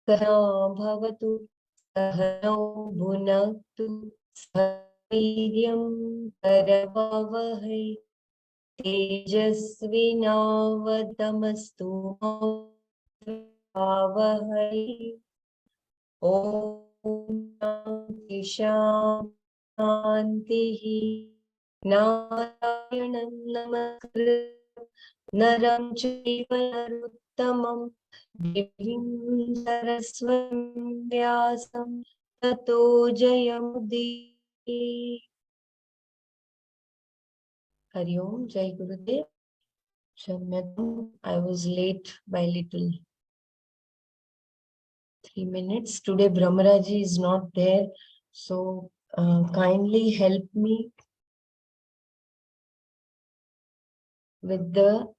सहना भवतु सहनौ भुनक्तु सह वीर्यं करवावहै तेजस्विनावतमस्तु आवहै। ॐ शान्तिः। नारायणं नमस्कृत्य नरं चैव नरोत्तमं देवीं सरस्वतीं व्यासं ततो जयमुदीरये। हरि ओम, जय गुरुदेव। Shamyatam, I was late by little 3 minutes. Today Brahmaraji is not there, so kindly help me with the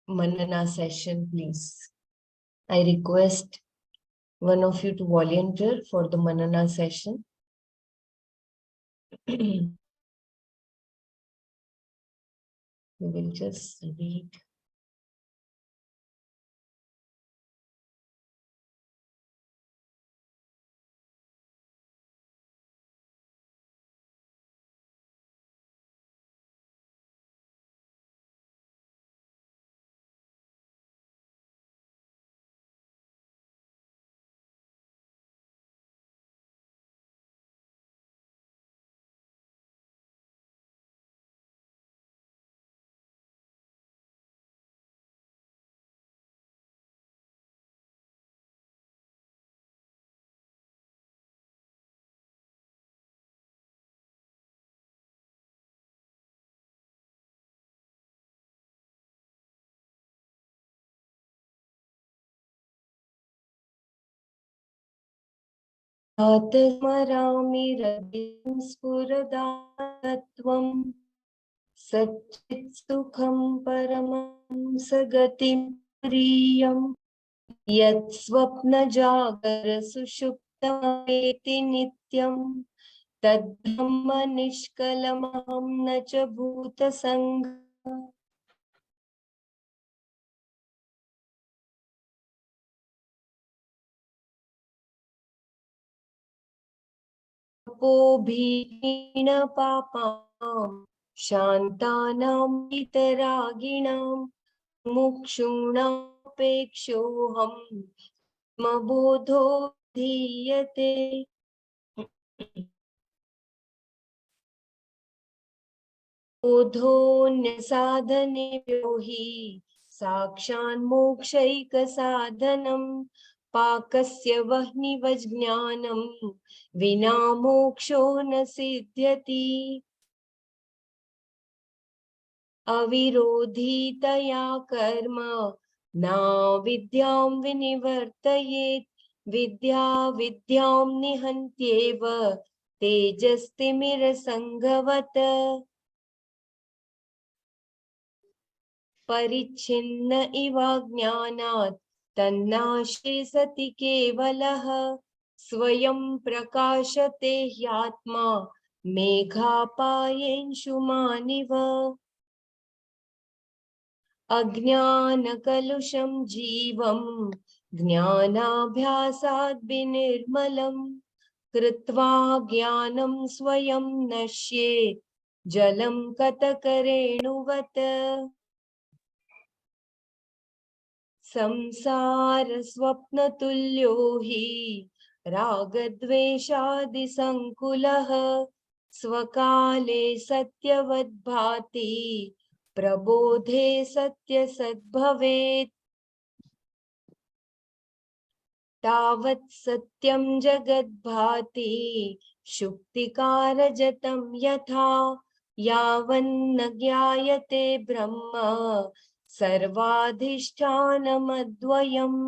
Manana session, please. I request one of you to volunteer for the Manana session. We will just read. स्मरामि हृदयं स्फुरदात्वं सच्चित्सुखं परमं सगतिं प्रियं यत् स्वप्नजागरसुषुप्तमेति नित्यं तद्ब्रह्म निष्कलमहं न च भूतसङ्घः। भीण पापां शान्तानां वितरागिणां मुक्षूणापेक्षोऽहं मबोधो धीयते। बोधोऽन्यसाधनेभ्यो हि साक्षान्मोक्षैकसाधनं पाकस्य वह्निवज्ञानं विना मोक्षो न सिद्ध्यति। अविरोधितया कर्म न विद्यां विनिवर्तयेत् विद्या विद्यां निहन्त्येव तेजस्तिमिरसङ्घवत्। परिच्छिन्न इव ज्ञानात् तन्नाशे सति केवलः स्वयं प्रकाशते ह्यात्मा मेघापायेषुमानिव। अज्ञानकलुषं जीवं ज्ञानाभ्यासाद् विनिर्मलं कृत्वा ज्ञानं स्वयं नश्येत् जलं कतकरेणुवत्। संसार स्वप्नतुल्यो हि रागद्वेषादिसङ्कुलः स्वकाले सत्यवद्भाति प्रबोधे सत्यसद्भवेत्। तावत् सत्यं जगद्भाति शुक्तिकारजतं यथा यावन्न ज्ञायते ब्रह्म सर्वाधिष्ठानमद्वयम्।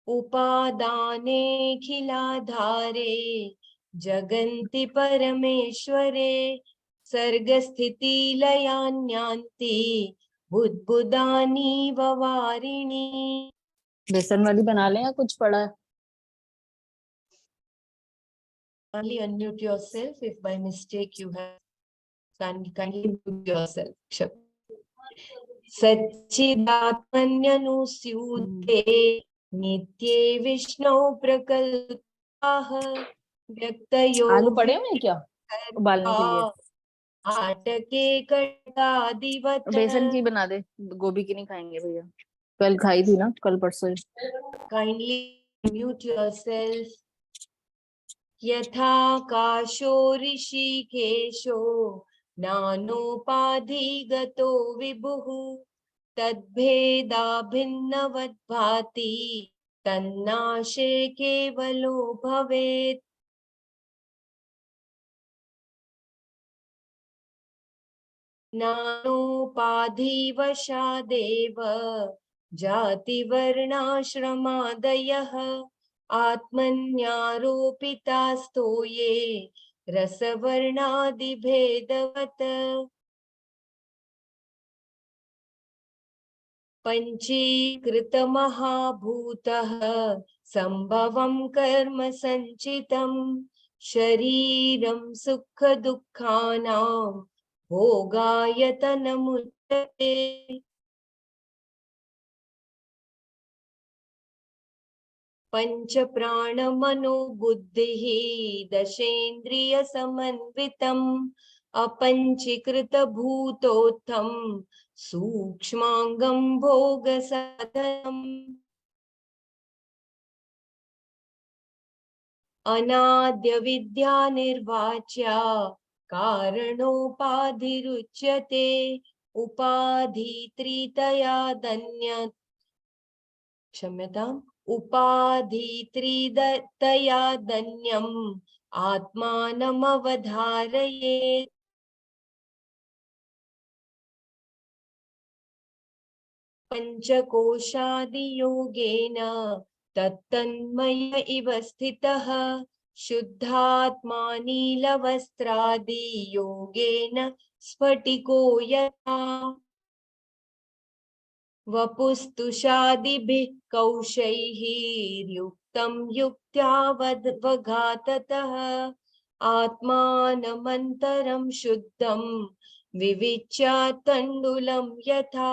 उपादानेऽखिलाधारे जगन्ति परमेश्वरे सर्गस्थितिलयान्यान्ति बुद्बुदानीव वारिणी। बेसन वाली बना लें या कुछ पड़ा है? Only unmute yourself if by mistake you have kindly mute yourself. सच्चिदात्मन्यनुस्यूते नित्ये Vishnu प्रकल्पाः व्यक्तयो आलू पड़े हुए हैं क्या उबालने के लिए? आटके कटादिवत्। बेसन की बना दे, गोभी की नहीं खाएंगे भैया, कल खाई थी ना, कल परसों। Kindly mute yourself. यथा काशो ऋषिकेशो नानोपाधिगतो विभुः तद्भेदा भिन्नवद्भाति तन्नाशे केवलो भवेत्। नानोपाधिवशादेव जातिवर्णाश्रमादयः आत्मन्यारोपितास्तो ये रसवर्णादिभेदवत्। पञ्चीकृतमहाभूतः सम्भवं कर्म सञ्चितं शरीरं सुखदुःखानां भोगायतनमुच्यते। पंच प्राण मनो बुद्धिः दशेन्द्रियसमन्वितम् अपंचीकृत भूतोत्थं सूक्ष्मांगं भोगसाधनम्। अनाद्य विद्या निर्वाच्या कारणोपाधिरुच्यते उपाधि त्रितयादन्य क्षम्यताम् उपाधि त्रितयादन्यम् आत्मानमवधारयेत्। पंचकोशादियोगेन तत्तन्मय इव स्थितः शुद्धात्मा नीलवस्त्रादियोगेन स्फटिको यथा वपुस्तुषादिभिः कौशैः युक्तं युक्त्यावघाततः आत्मानमन्तरं शुद्धं विविच्या तण्डुलं यथा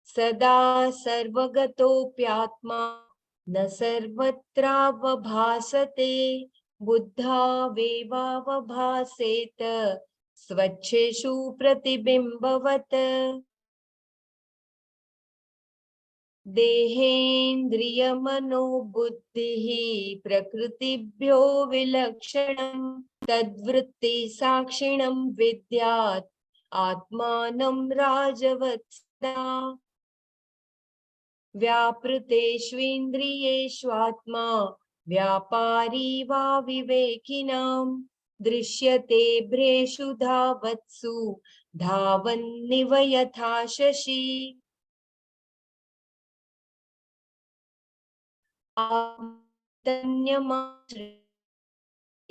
सदा सर्वगतोऽप्यात्मा न सर्वत्रावभासते बुद्धावेवावभासेत स्वच्छेषु प्रतिबिम्बवत्। देहेन्द्रियमनोबुद्धिः प्रकृतिभ्यो विलक्षणं तद्वृत्ति साक्षिणं विद्यात् आत्मानं राजवत्सदा व्यापृतेष्विन्द्रियेष्वात्मा व्यापारी वा विवेकिनां दृश्यते भ्रेषु धावत्सु धावन्निव यथा शशि।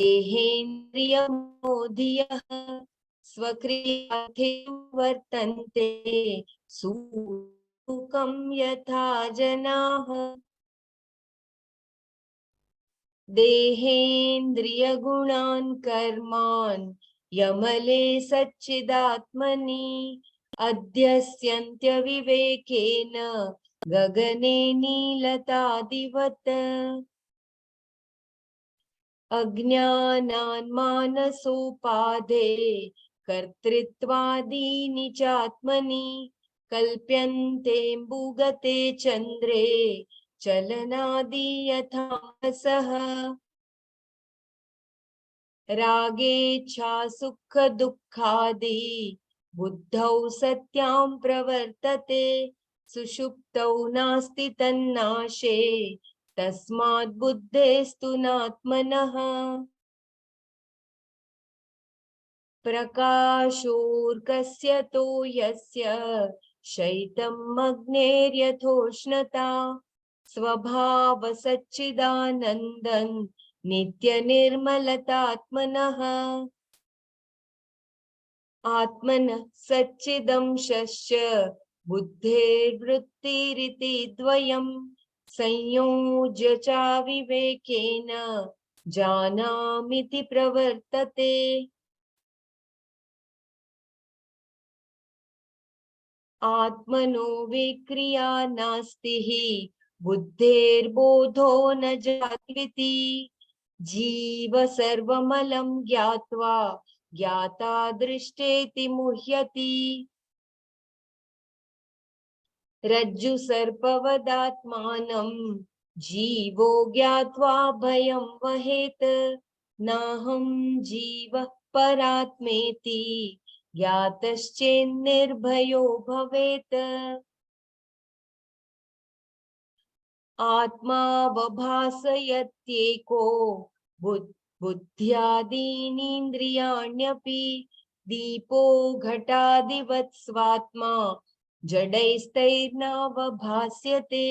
देहेन्द्रियमोधियः स्वक्रियाथे वर्तन्ते सुखं यथा जनाः देहेन्द्रियगुणान् कर्मान् यमले सच्चिदात्मनि अध्यस्यन्त्यविवेकेन गगने नीलतादिवत् अज्ञानान् मानसोपाधे कर्तृत्वादीनि चात्मनि कल्प्यन्तेऽम्बुगते चन्द्रे चलनादि यथा सः रागेच्छा सुख दुःखादि बुद्धौ सत्यां प्रवर्तते सुषुप्तौ नास्ति तन्नाशे तस्मात् बुद्धेस्तु नात्मनः प्रकाशोऽर्कस्य तो यस्य शैतम् अग्नेर्यथोष्णता स्वभाव सच्चिदानन्दन् नित्यनिर्मलतात्मनः आत्मनः सच्चिदंशश्च बुद्धेर्वृत्तिरिति द्वयम् संयोज्य च विवेकेन जानामीति प्रवर्तते आत्मनो विक्रिया नास्ति हि बुद्धेर्बोधो न जातिरिति जीव सर्वमलं ज्ञात्वा ज्ञाता दृष्टेति मुह्यति रज्जु सर्पवदात्मानं जीवो ज्ञात्वा भयं वहेत नाहं जीवः परात्मेति ज्ञातश्चेन्निर्भयो भवेत् आत्मा वभासयत्येको बुद्ध्यादीनीन्द्रियाण्यपि दीपो घटादिवत् स्वात्मा जडैस्तैर्नावभास्यते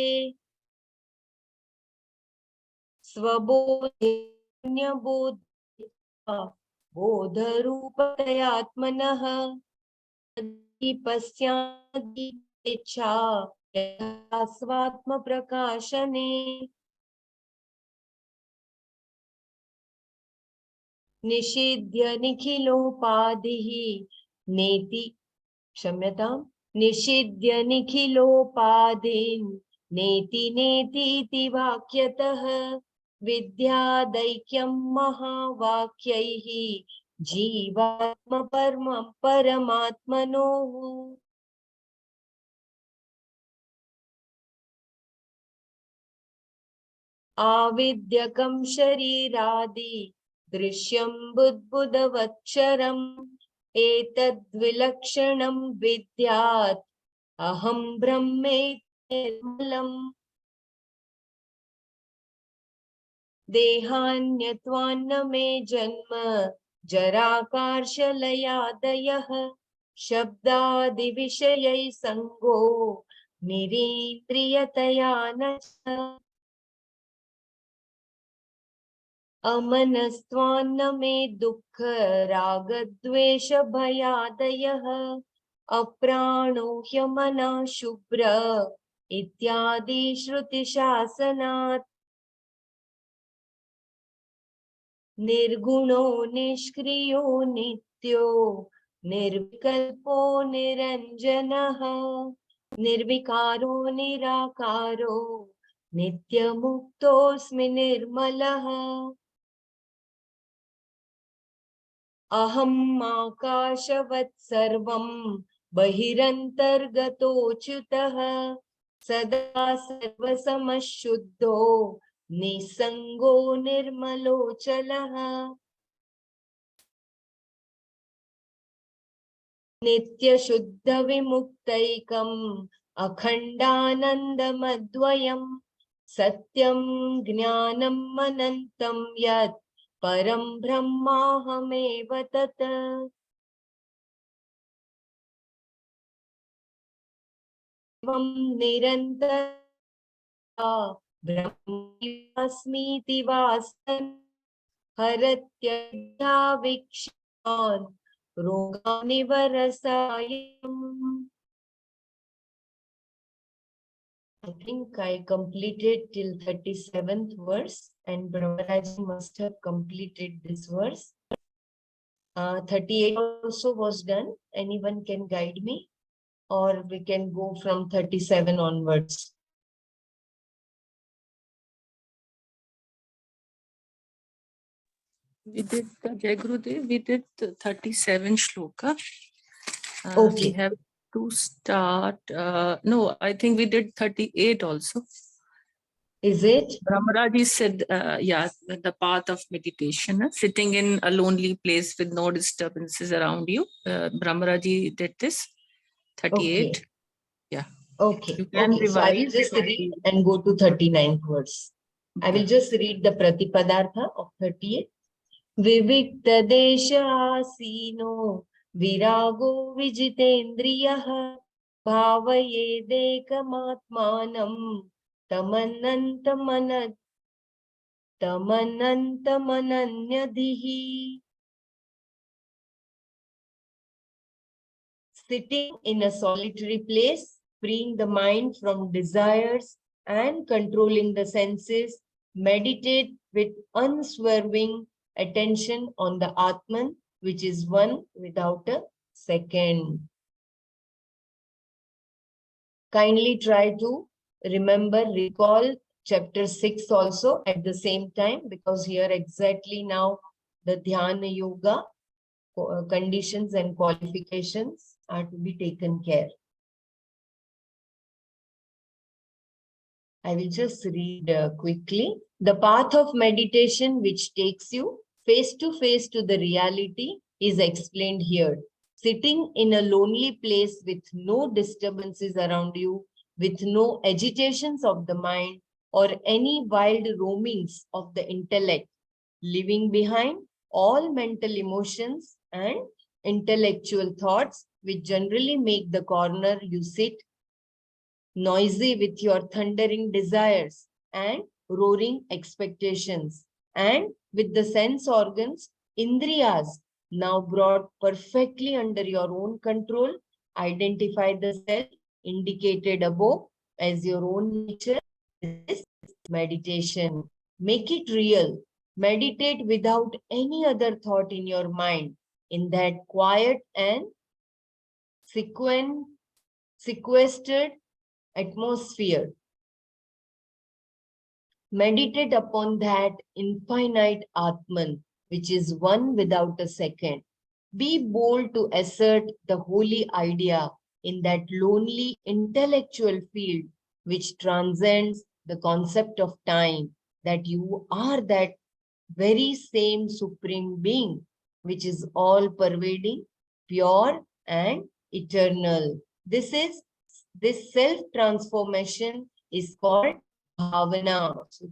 स्वबोधेऽन्यबोधः बोधरूपतयात्मनः पश्यादिच्छा यथा स्वात्मप्रकाशने निषिध्य निखिलोपाधिः नेति क्षम्यताम् निषिध्य निखिलोपाधिन् नेति नेतीति वाक्यतः विद्यादैक्यं महावाक्यैः जीवात्म परमात्मनोः आविद्यकं शरीरादि दृश्यं बुद्बुदवच्चरम् एतद्विलक्षणं विद्यात् अहं ब्रह्मेति निर्मलम् देहान्यत्वान्न मे जन्म जराकार्षलयादयः शब्दादिविषयैः संगो निरीन्द्रियतया न च अमनस्त्वान्न मे दुःख रागद्वेष भयादयः अप्राणो ह्यमना शुभ्र इत्यादि श्रुतिशासनात् निर्गुणो निष्क्रियो नित्यो निर्विकल्पो निरञ्जनः निर्विकारो निराकारो नित्यमुक्तोऽस्मि निर्मलः अहम् आकाशवत् सर्वं बहिरन्तर्गतोऽच्युतः सदा सर्वसमशुद्धो निसंगो निर्मलोऽचलः नित्यशुद्धविमुक्तैकम् अखण्डानन्दमद्वयम् सत्यं ज्ञानम् अनन्तं यत् परं ब्रह्माहमेव तत् एवं निरन्तरं ब्रह्मास्मीति वासन् हरत्यविक्षान् रोगानिवरसायम् I think I completed till 37th verse and Brahmaraji must have completed this verse. 38 also was done. Anyone can guide me or we can go from 37 onwards. We did Jai Gurudev, we did 37 shloka. Okay. We have to start. No, I think we did 38 also. Is it? Brahmaraji said, yeah, the path of meditation, sitting in a lonely place with no disturbances around you. Brahmaraji did this, 38. Okay. Yeah. Okay. You can Okay. So I will revise. just read and go to 39th verse. I will just read the Pratipadartha of 38. Vivikta desha asino virago vijitendriyah भावयेदेकमात्मानं तमनन्तमनन्यधिः. Sitting in a solitary place, freeing the mind from desires and controlling the senses, meditate with unswerving attention on the Atman, which is one without a second. Kindly try to recall chapter 6 also at the same time, because here exactly now the Dhyana Yoga conditions and qualifications are to be taken care. I will just read quickly. The path of meditation which takes you face to the reality is explained here. Sitting in a lonely place with no disturbances around you, with no agitations of the mind or any wild roamings of the intellect, leaving behind all mental emotions and intellectual thoughts which generally make the corner you sit noisy with your thundering desires and roaring expectations, and with the sense organs, indriyas, now brought perfectly under your own control. Identify the self indicated above as your own nature. This is meditation. Make it real. Meditate without any other thought in your mind, in that quiet and sequestered atmosphere. Meditate upon that infinite Atman, which is one without a second. Be bold to assert the holy idea in that lonely intellectual field which transcends the concept of time, that you are that very same supreme being, which is all pervading, pure and eternal. This self-transformation is called bhavana. So,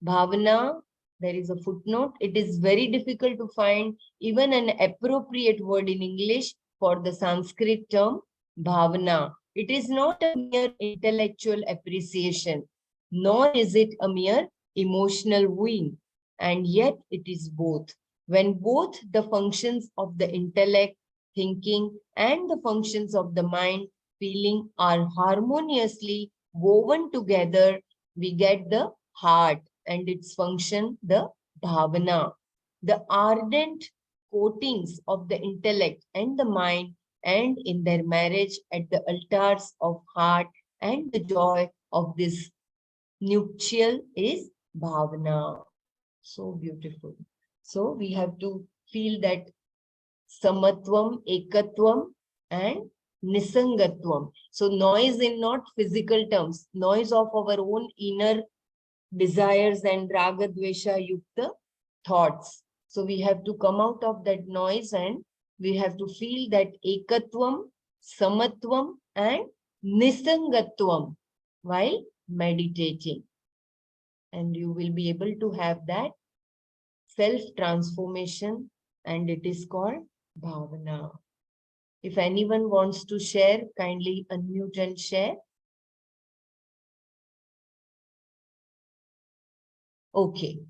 bhavana, there is a footnote. It is very difficult to find even an appropriate word in English for the Sanskrit term bhavana. It is not a mere intellectual appreciation, nor is it a mere emotional wooing, and yet it is both. When both the functions of the intellect, thinking, and the functions of the mind, feeling are harmoniously woven together, we get the heart and its function, the bhavana. The ardent coatings of the intellect and the mind, and in their marriage at the altars of heart, and the joy of this nuptial is bhavana. So beautiful. So we have to feel that samatvam, ekatvam, and nisangatvam. So noise in not physical terms, noise of our own inner desires and raga dvesha yukta thoughts. So we have to come out of that noise and we have to feel that ekatvam, samatvam, and nisangatvam while meditating. And you will be able to have that self-transformation, and it is called bhavana. If anyone wants to share, kindly unmute and share. Okay.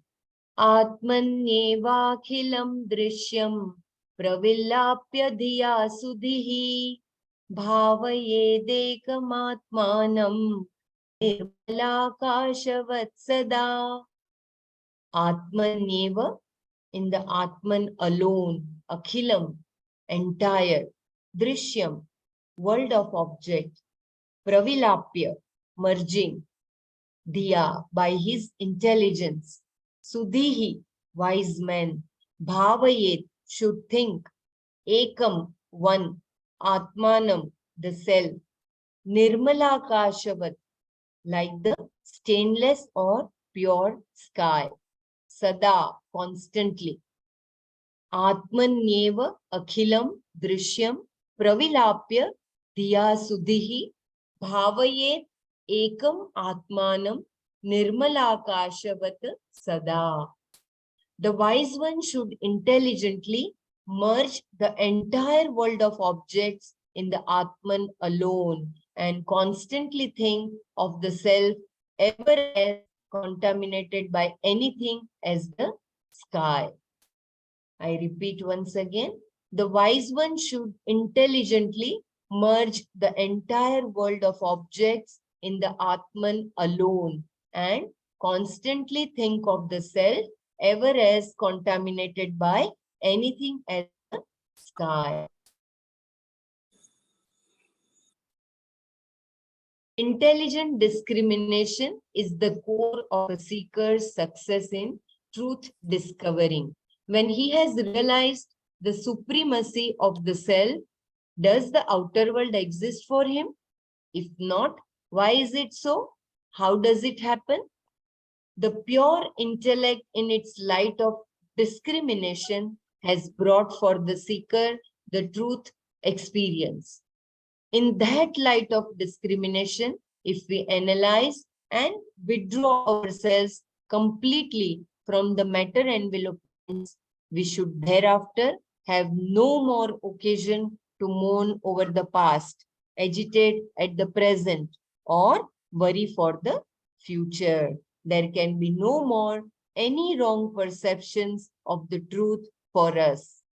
Atmanyevakhilam drishyam pravilapya dhiya sudhihi bhavayedekamatmanam nirmalakashavat sada. Atmanyeva, in the Atman alone, akhilam, entire, drishyam, world of object, pravilapya, merging, diya, by his intelligence, sudhihi, wise man, bhavayet, should think, ekam, one, atmanam, the self, nirmalakashavat, like the stainless or pure sky, sada, constantly. Atmanyeva akhilam drishyam pravilapya diya sudhihi bhavayet ekam atmanam nirmalakashavat sada. The wise one should intelligently merge the entire world of objects in the Atman alone and constantly think of the self ever as contaminated by anything as the sky. I repeat once again, the wise one should intelligently merge the entire world of objects in the Atman alone and constantly think of the self ever as contaminated by anything as the sky. Intelligent discrimination is the core of a seeker's success in truth discovering. When he has realized the supremacy of the self, does the outer world exist for him? If not, why is it so? How does it happen? The pure intellect in its light of discrimination has brought for the seeker the truth experience. In that light of discrimination, if we analyze and withdraw ourselves completely from the matter envelopments, we should thereafter have no more occasion to mourn over the past, agitate at the present, or worry for the future. There can be no more any wrong perceptions of the truth for us.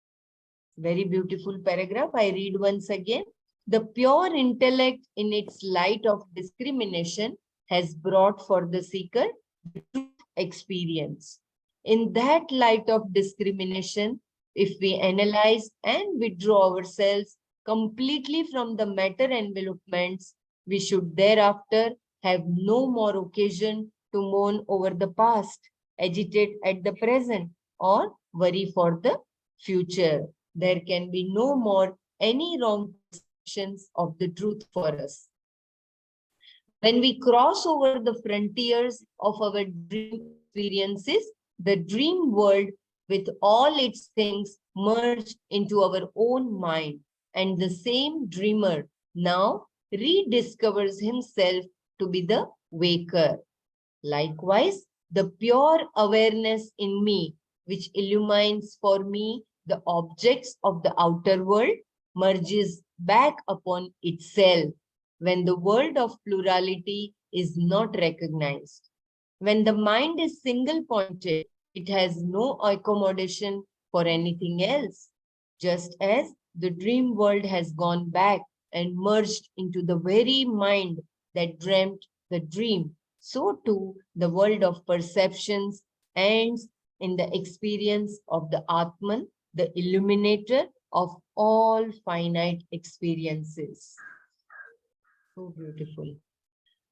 Very beautiful paragraph. I read once again. The pure intellect in its light of discrimination has brought for the seeker the truth experience. In that light of discrimination, if we analyze and withdraw ourselves completely from the matter envelopments, we should thereafter have no more occasion to mourn over the past, agitate at the present, or worry for the future. There can be no more any wrong perceptions of the truth for us. When we cross over the frontiers of our dream experiences, the dream world with all its things merge into our own mind, and the same dreamer now rediscovers himself to be the waker. Likewise, the pure awareness in me, which illumines for me the objects of the outer world, merges back upon itself when the world of plurality is not recognized. When the mind is single-pointed, it has no accommodation for anything else, just as the dream world has gone back and merged into the very mind that dreamt the dream. So too, the world of perceptions ends in the experience of the Atman, the illuminator of all finite experiences. So beautiful.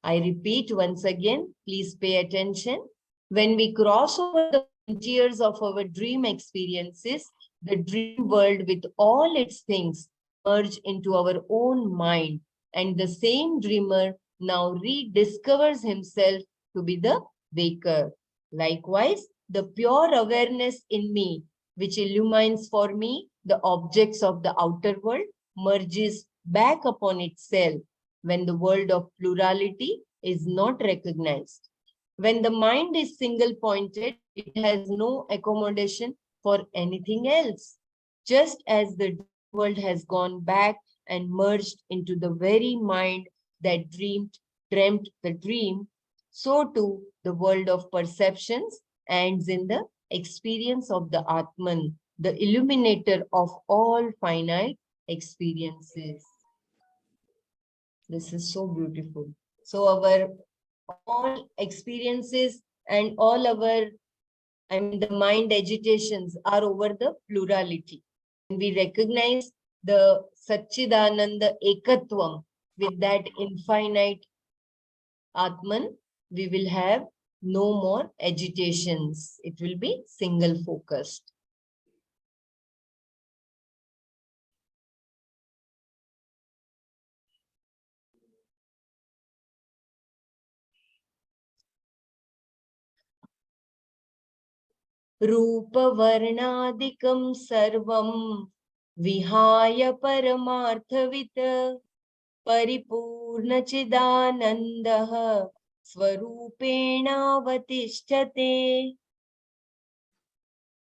I repeat once again, please pay attention. When we cross over the frontiers of our dream experiences, the dream world with all its things merge into our own mind, and the same dreamer now rediscovers himself to be the waker. Likewise, the pure awareness in me, which illumines for me the objects of the outer world, merges back upon itself when the world of plurality is not recognized. When the mind is single-pointed, it has no accommodation for anything else. Just as the world has gone back and merged into the very mind that dreamt the dream, so too the world of perceptions ends in the experience of the Atman, the illuminator of all finite experiences. This is so beautiful. So our all experiences and all our, the mind agitations are over the plurality. And we recognize the Satchidananda Ekatvam with that infinite Atman, we will have no more agitations. It will be single focused. रूपवर्णादिकं सर्वं विहाय परमार्थवित् परिपूर्णचिदानन्दः स्वरूपेणावतिष्ठते.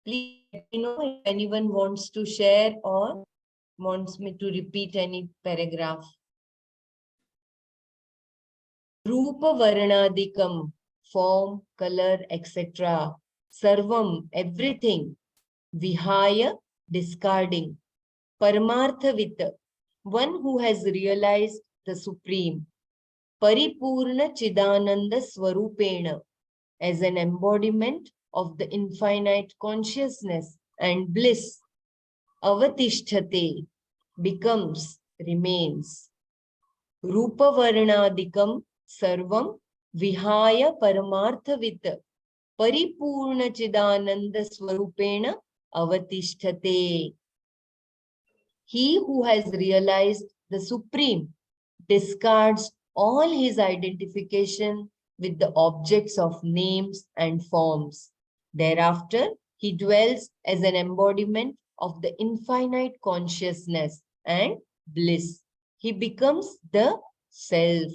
Please let me know if anyone wants to share or wants me to repeat any paragraph. Rupa Varnadikam, form, color, etc. Sarvam, everything. Vihaya, discarding. Paramarthavita, one who has realized the Supreme. Paripurna Chidananda Swarupena, as an embodiment of the infinite consciousness and bliss. Avatishthate, becomes, remains. Rupa Varnadikam Sarvam Vihaya Paramarthavit Paripurna Chidananda Swarupena Avatishthate. He who has realized the Supreme discards all his identification with the objects of names and forms. Thereafter, he dwells as an embodiment of the infinite consciousness and bliss. He becomes the self.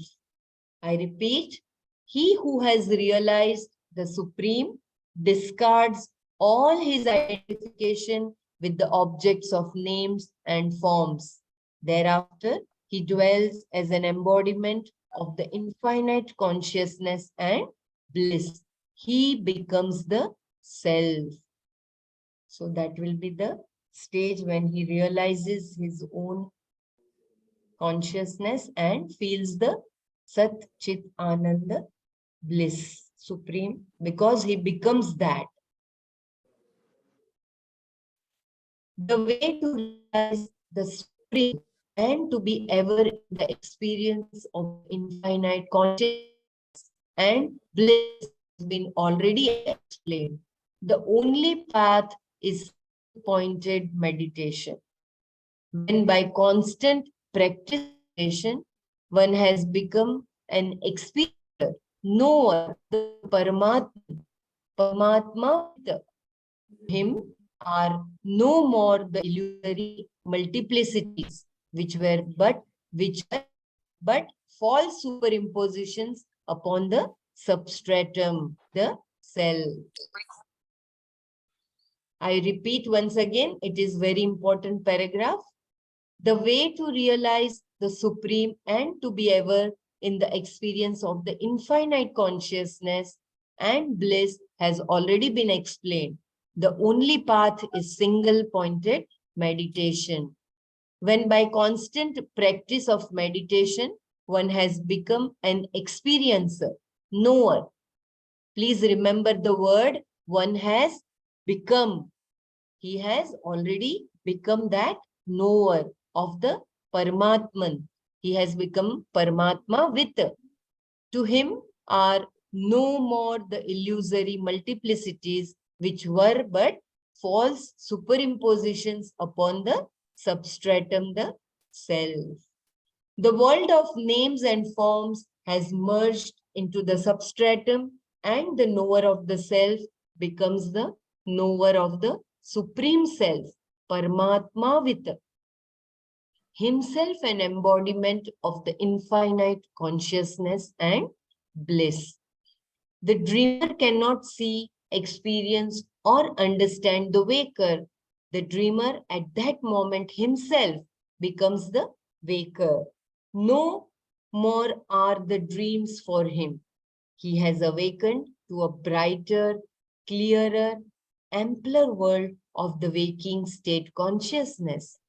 I repeat, he who has realized the Supreme discards all his identification with the objects of names and forms. Thereafter, he dwells as an embodiment of the infinite consciousness and bliss. He becomes the self. So that will be the stage when he realizes his own consciousness and feels the Sat Chit Ananda bliss, supreme, because he becomes that. The way to realize the supreme and to be ever in the experience of infinite consciousness and bliss has been already explained. The only path is pointed meditation. When by constant practice meditation, one has become an experiencer, knower, the Paramatma, him are no more the illusory multiplicities which were but false superimpositions upon the substratum, the cell. I repeat once again, it is very important paragraph. The way to realize the Supreme and to be ever in the experience of the infinite consciousness and bliss has already been explained. The only path is single-pointed meditation. When by constant practice of meditation, one has become an experiencer, knower. Please remember the word, one has become. He has already become that knower of the Paramatman. He has become Paramatma with. To him are no more the illusory multiplicities which were but false superimpositions upon the substratum, the self. The world of names and forms has merged into the substratum, and the knower of the self becomes the knower of the Supreme Self, Paramatma with himself an embodiment of the infinite consciousness and bliss. The dreamer cannot see, experience, or understand the waker. The dreamer at that moment himself becomes the waker. No more are the dreams for him. He has awakened to a brighter, clearer, ampler world of the waking state consciousness.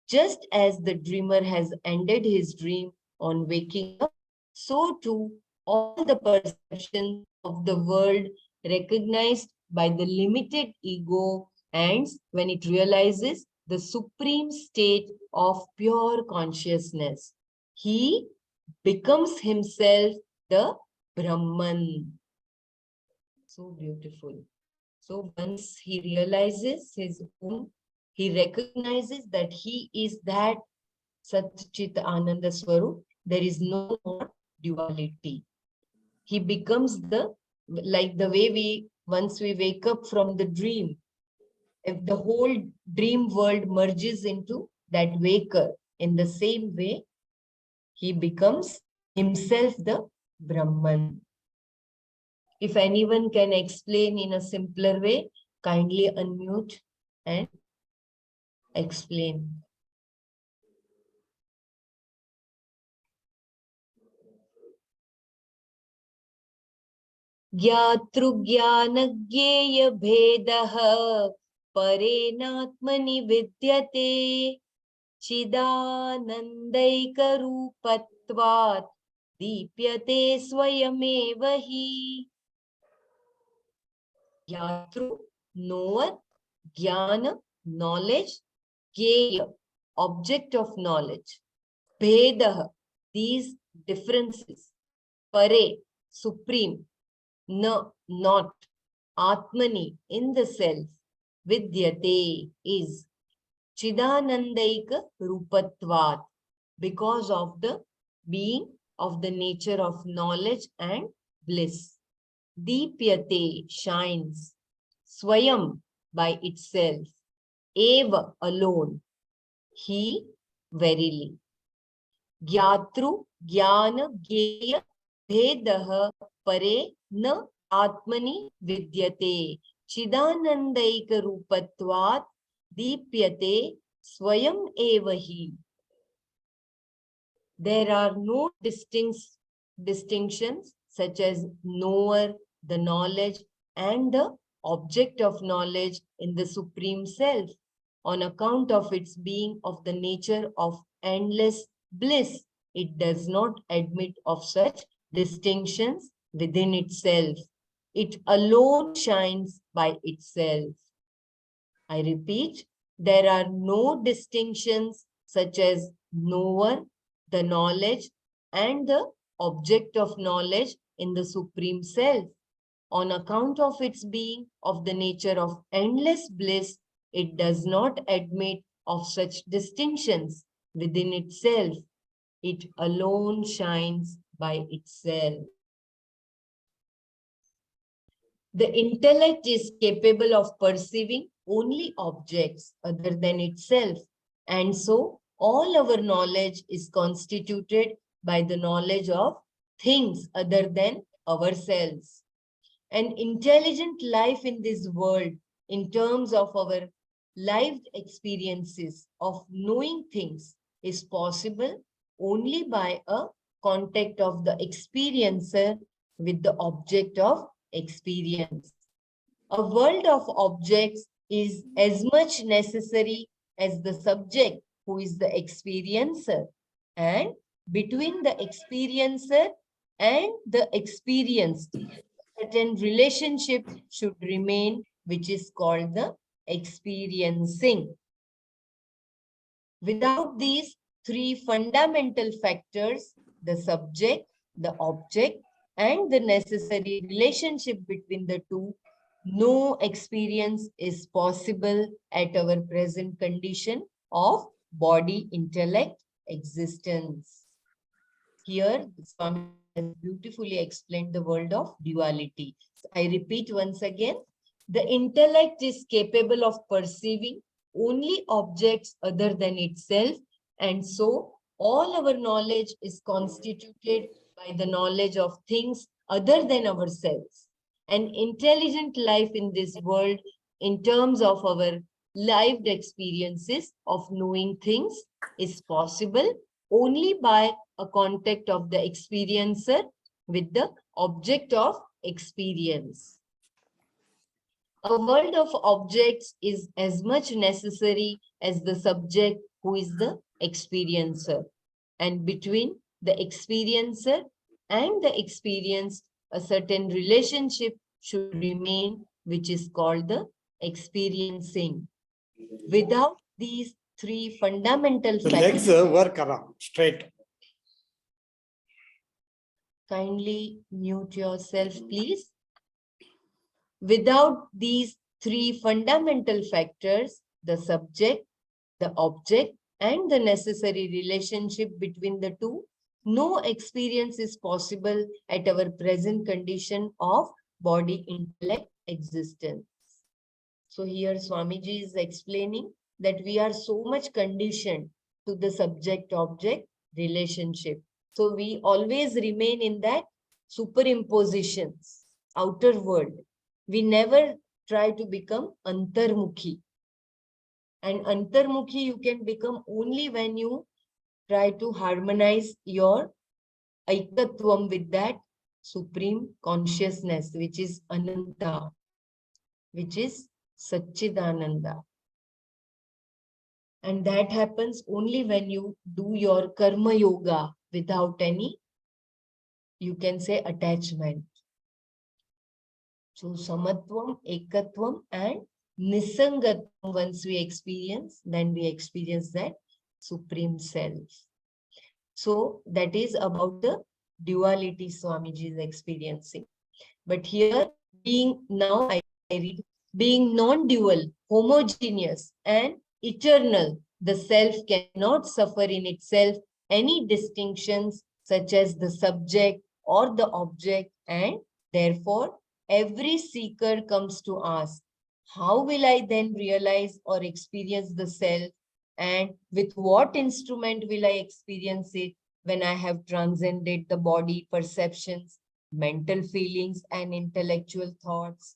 Just as the dreamer has ended his dream on waking up, so too all the perceptions of the world recognized by the limited ego ends when it realizes the supreme state of pure consciousness. He becomes himself the Brahman. So beautiful. So once he realizes his own, he recognizes that he is that Sat Chit Ananda Swarup. There is no more duality. He becomes like the way once we wake up from the dream, if the whole dream world merges into that waker, in the same way, he becomes himself the Brahman. If anyone can explain in a simpler way, kindly unmute and explain. ज्ञातृज्ञानज्ञेय भेदः परेनात्मनि विद्यते चिदानन्दैकरूपत्वात् दीप्यते स्वयमेव हि. ज्ञातृ, knower, jnana, knowledge, gyeya, object of knowledge, bhedah, these differences, pare, supreme, na, not, atmani, in the self, vidyate, is, chidanandaika rupatvat, because of the being of the nature of knowledge and bliss. Deepyate, shines, swayam, by itself, eva, alone, he, verily. Gyatru, jnana, gyeya, bhedah, pare, na, atmani, vidyate, chidanandaika rupatvat, deepyate, swayam eva hi. There are no distinctions such as knower, the knowledge, and the object of knowledge in the Supreme Self, on account of its being of the nature of endless bliss. It does not admit of such distinctions within itself. It alone shines by itself. I repeat, there are no distinctions such as knower, the knowledge, and the object of knowledge in the Supreme Self. On account of its being of the nature of endless bliss, it does not admit of such distinctions within itself. It alone shines by itself. The intellect is capable of perceiving only objects other than itself, and so all our knowledge is constituted by the knowledge of things other than ourselves. An intelligent life in this world, in terms of our lived experiences of knowing things, is possible only by a contact of the experiencer with the object of experience. A world of objects is as much necessary as the subject who is the experiencer, and between the experiencer and the experienced, certain relationship should remain, which is called the experiencing. Without these three fundamental factors, the subject, the object, and the necessary relationship between the two, no experience is possible at our present condition of body, intellect, existence. Here, Swami has beautifully explained the world of duality. I repeat once again, the intellect is capable of perceiving only objects other than itself, and so all our knowledge is constituted by the knowledge of things other than ourselves. An intelligent life in this world, in terms of our lived experiences of knowing things, is possible only by a contact of the experiencer with the object of experience. A world of objects is as much necessary as the subject who is the experiencer. And between the experiencer and the experienced, a certain relationship should remain, which is called the experiencing. Without these three fundamental The factors, legs work around straight. kindly mute yourself, please. Without these three fundamental factors, the subject, the object, and the necessary relationship between the two, no experience is possible at our present condition of body, intellect, existence. So here Swamiji is explaining that we are so much conditioned to the subject-object relationship. So we always remain in that superimpositions, outer world. We never try to become antarmukhi. And antarmukhi you can become only when you try to harmonize your aikatvam with that supreme consciousness, which is Ananta, which is Satchidananda. And that happens only when you do your karma yoga without any, you can say, attachment. So samatvam, ekatvam and nisangatvam, once we experience, then we experience that supreme self. So that is about the duality Swamiji is experiencing. But here, being, now I read, being non-dual, homogeneous and eternal, the self cannot suffer in itself any distinctions such as the subject or the object, and therefore every seeker comes to ask, how will I then realize or experience the self, and with what instrument will I experience it when I have transcended the body perceptions, mental feelings and intellectual thoughts?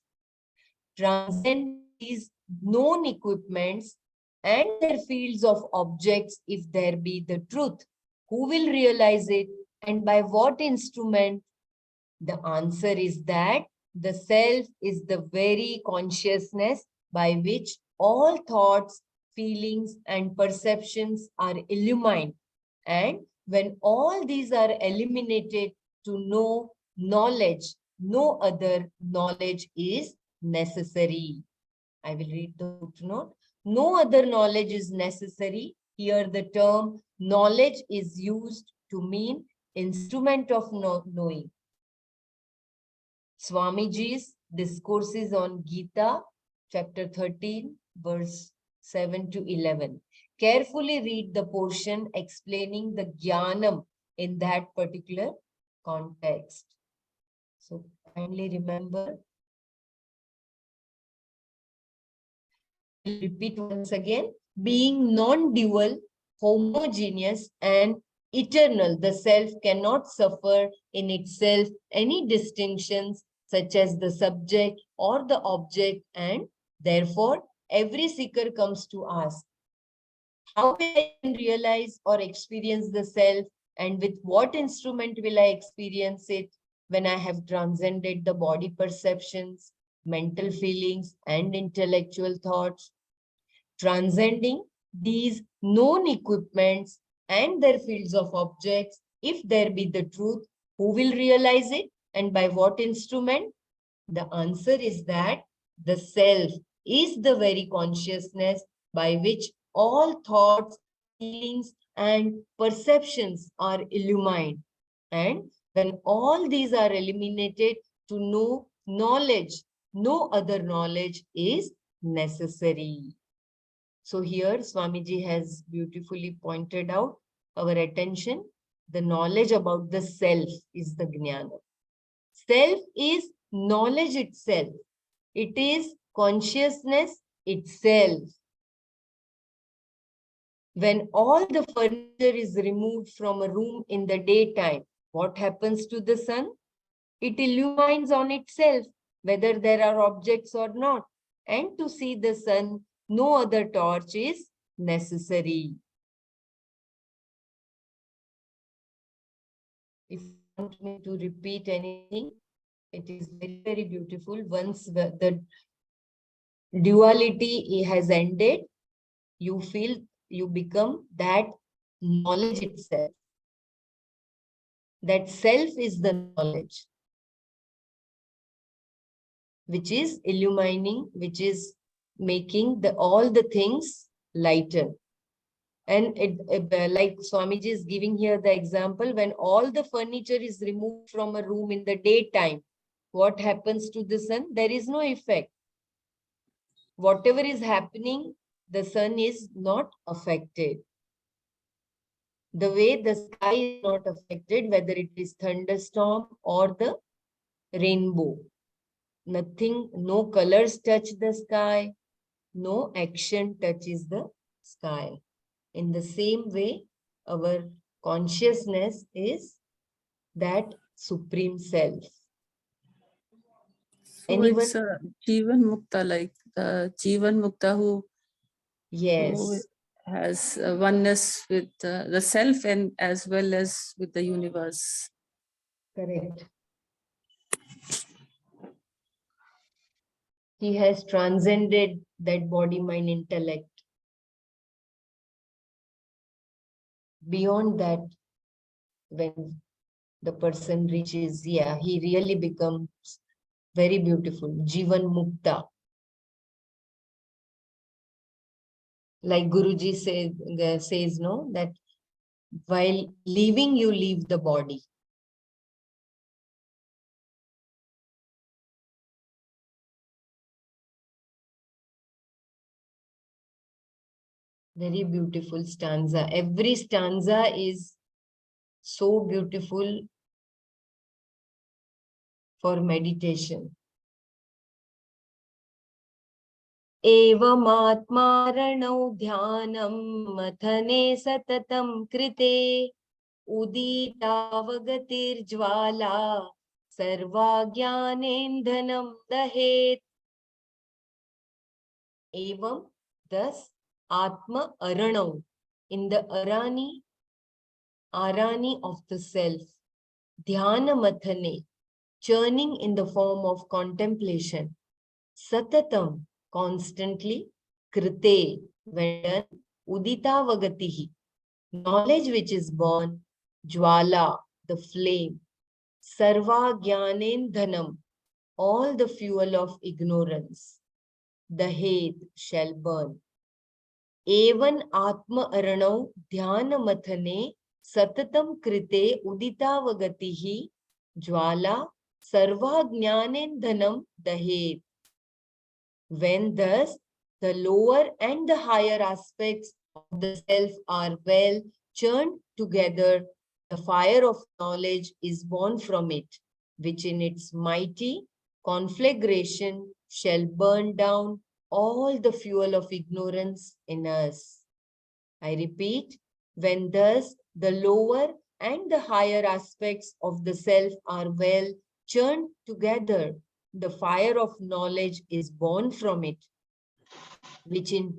Transcending these known equipments and their fields of objects, if there be the truth, who will realize it and by what instrument? The answer is that the self is the very consciousness by which all thoughts, feelings and perceptions are illumined. And when all these are eliminated, to know knowledge, no other knowledge is necessary. I will read the footnote. No other knowledge is necessary. Here the term knowledge is used to mean instrument of knowing. Swamiji's discourses on Gita, chapter 13, verse 7 to 11. Carefully read the portion explaining the jnanam in that particular context. So kindly remember. I'll repeat once again. Being non-dual, homogeneous and eternal, the self cannot suffer in itself any distinctions such as the subject or the object, and therefore every seeker comes to ask, how will I then realize or experience the self, and with what instrument will I experience it when I have transcended the body perceptions, mental feelings and intellectual thoughts? Transcending these known equipments and their fields of objects, if there be the truth, who will realize it and by what instrument? The answer is that the self is the very consciousness by which all thoughts, feelings and perceptions are illumined. And when all these are eliminated, to know knowledge, no other knowledge is necessary. So here Swamiji has beautifully pointed out our attention. The knowledge about the self is the jnana. Self is knowledge itself. It is consciousness itself. When all the furniture is removed from a room in the daytime, what happens to the sun? It illumines on itself, whether there are objects or not. And to see the sun, no other torch is necessary. If you want me to repeat anything, it is very, very beautiful. Once the duality has ended, you feel you become that knowledge itself. That self is the knowledge, which is illumining, which is making all the things lighter. And like Swamiji is giving here the example, when all the furniture is removed from a room in the daytime, what happens to the sun? There is no effect. Whatever is happening, the sun is not affected. The way the sky is not affected, whether it is thunderstorm or the rainbow. Nothing, no colors touch the sky, no action touches the sky. In the same way, our consciousness is that supreme self. So Anyone? it's Jivan Mukta, like the Jivan Mukta who Yes. has oneness with the self and as well as with the universe. Correct. He has transcended that body, mind, intellect. Beyond that, when the person reaches, he really becomes very beautiful. Jivan Mukta. Like Guruji says, no, that while leaving, you leave the body. Very beautiful stanza. Every stanza is so beautiful for meditation. एवमात्मारणौ ध्यानं मथने सततं कृते उदितावगतिर्ज्वाला सर्वाज्ञानेन्धनं दहेत्. Evam, thus, Atma Aranau, in the Arani of the self, Dhyana Mathane, churning in the form of contemplation, Satatam, constantly, Krite, when done, Udita Vagatihi, knowledge which is born, Jwala, the flame, Sarva Jnanendhanam, all the fuel of ignorance, the hate shall burn. Evan Atma Aranau Dhyana Mathane Satatam Krite Uditavagatihi Jwala Sarva Jnanendhanam Dahet. When thus the lower and the higher aspects of the self are well churned together, the fire of knowledge is born from it, which in its mighty conflagration shall burn down all the fuel of ignorance in us. I repeat, when thus the lower and the higher aspects of the self are well churned together, the fire of knowledge is born from it, which in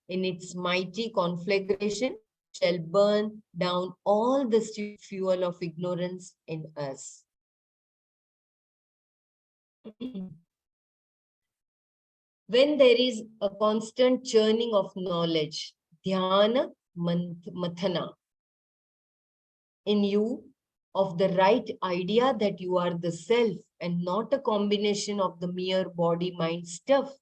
its mighty conflagration shall burn down all the fuel of ignorance in us. When there is a constant churning of knowledge, dhyana mathana, in you of the right idea that you are the self and not a combination of the mere body mind stuff,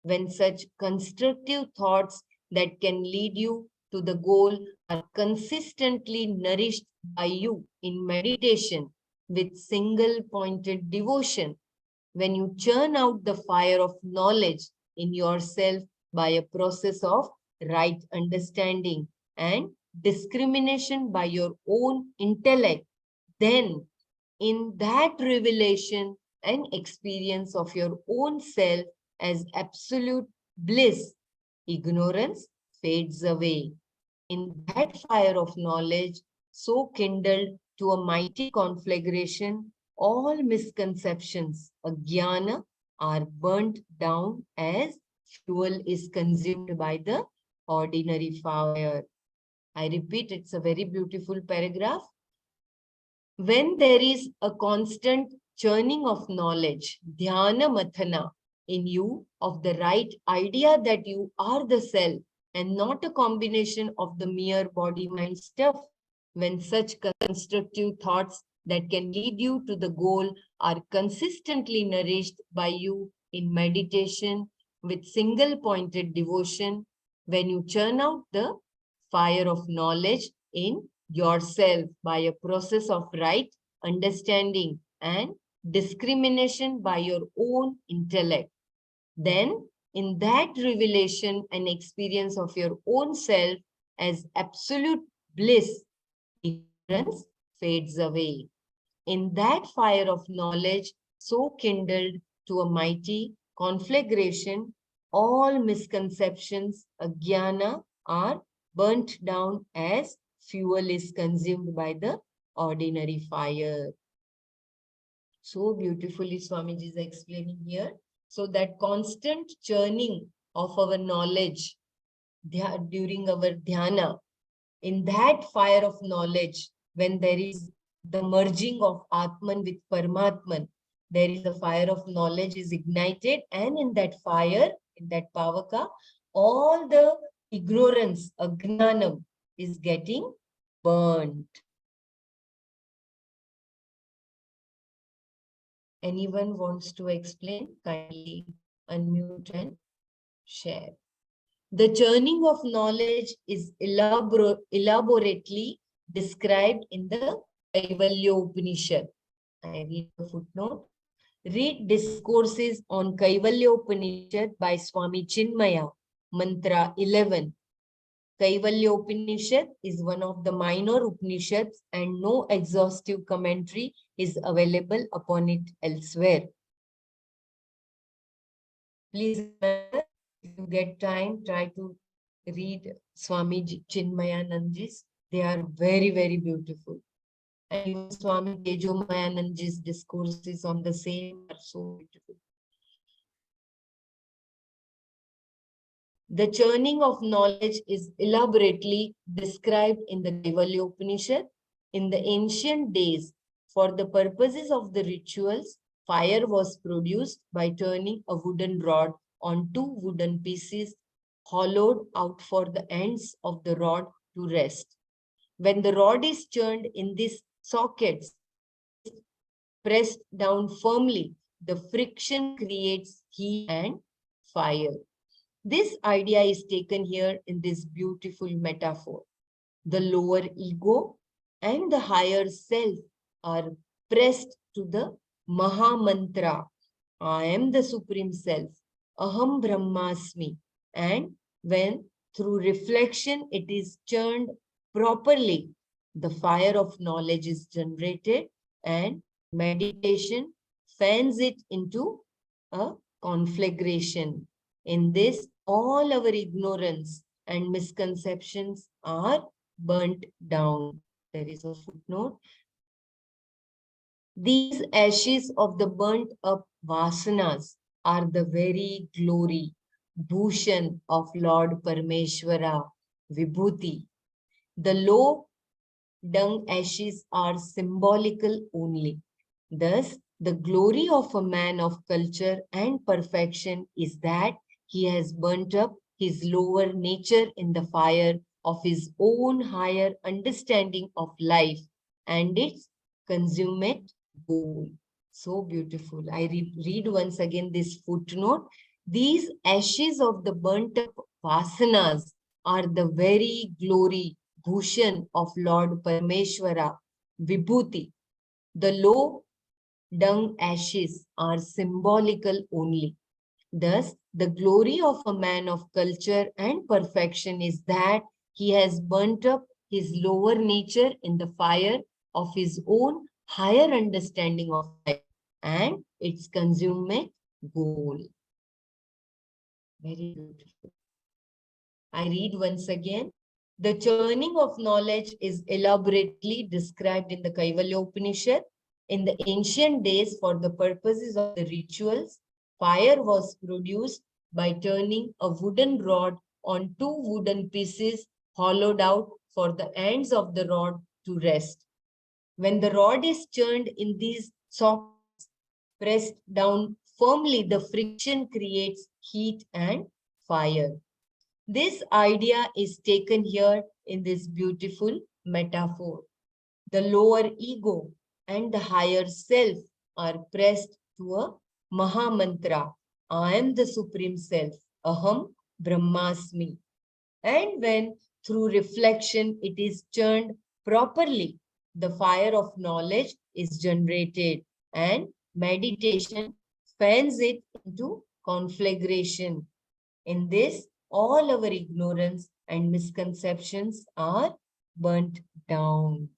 when such constructive thoughts that can lead you to the goal are consistently nourished by you in meditation with single pointed devotion, when you churn out the fire of knowledge in yourself by a process of right understanding and discrimination by your own intellect, then in that revelation and experience of your own self as absolute bliss, ignorance fades away. In that fire of knowledge, so kindled to a mighty conflagration, all misconceptions, ajnana, are burnt down as fuel is consumed by the ordinary fire. I repeat, it's a very beautiful paragraph. When there is a constant churning of knowledge, dhyana mathana, in you of the right idea that you are the self and not a combination of the mere body-mind stuff, when such constructive thoughts that can lead you to the goal are consistently nourished by you in meditation with single-pointed devotion, when you churn out the fire of knowledge in yourself by a process of right understanding and discrimination by your own intellect, then in that revelation and experience of your own self as absolute bliss, ignorance fades away. In that fire of knowledge so kindled to a mighty conflagration, all misconceptions, ajnana, are burnt down as fuel is consumed by the ordinary fire. So beautifully Swamiji is explaining here. So that constant churning of our knowledge during our dhyana, in that fire of knowledge, when there is the merging of Atman with Paramatman, there is a fire of knowledge is ignited, and in that fire, in that pavaka, all the ignorance, agnanam, is getting burnt. Anyone wants to explain? Kindly unmute and share. The churning of knowledge is elaborately described in the Kaivalya Upanishad. I read the footnote. Read discourses on Kaivalya Upanishad by Swami Chinmaya, Mantra 11. Kaivalya Upanishad is one of the minor Upanishads and no exhaustive commentary is available upon it elsewhere. Please remember, if you get time, try to read Swami Chinmayanandji's. They are very, very beautiful. And even Swami Tejomayanandji's discourses on the same are so beautiful. The churning of knowledge is elaborately described in the Kaivalya Upanishad. In the ancient days, for the purposes of the rituals, fire was produced by turning a wooden rod on two wooden pieces hollowed out for the ends of the rod to rest. When the rod is turned in these sockets, pressed down firmly, the friction creates heat and fire. This idea is taken here in this beautiful metaphor. The lower ego and the higher self are pressed to the Maha Mantra. I am the Supreme Self. Aham Brahmasmi. And when through reflection it is churned properly, the fire of knowledge is generated and meditation fans it into a conflagration. In this, all our ignorance and misconceptions are burnt down. There is a footnote. These ashes of the burnt up vasanas are the very glory, bhushan of Lord Parmeshwara, Vibhuti. The low dung ashes are symbolical only. Thus, the glory of a man of culture and perfection is that he has burnt up his lower nature in the fire of his own higher understanding of life and its consummate goal. So beautiful. I read once again this footnote. These ashes of the burnt up vasanas are the very glory, bhushan of Lord Parmeshwara, Vibhuti. The low dung ashes are symbolical only. Thus, the glory of a man of culture and perfection is that he has burnt up his lower nature in the fire of his own higher understanding of life and its consummate goal. Very beautiful. I read once again. The churning of knowledge is elaborately described in the Kaivalya Upanishad. In the ancient days, for the purposes of the rituals, fire was produced by turning a wooden rod on two wooden pieces hollowed out for the ends of the rod to rest. When the rod is churned in these sockets, pressed down firmly, the friction creates heat and fire. This idea is taken here in this beautiful metaphor. The lower ego and the higher self are pressed to a Maha Mantra. I am the Supreme Self. Aham Brahmasmi. And when through reflection it is churned properly, the fire of knowledge is generated and meditation fans it into conflagration. In this, all our ignorance and misconceptions are burnt down.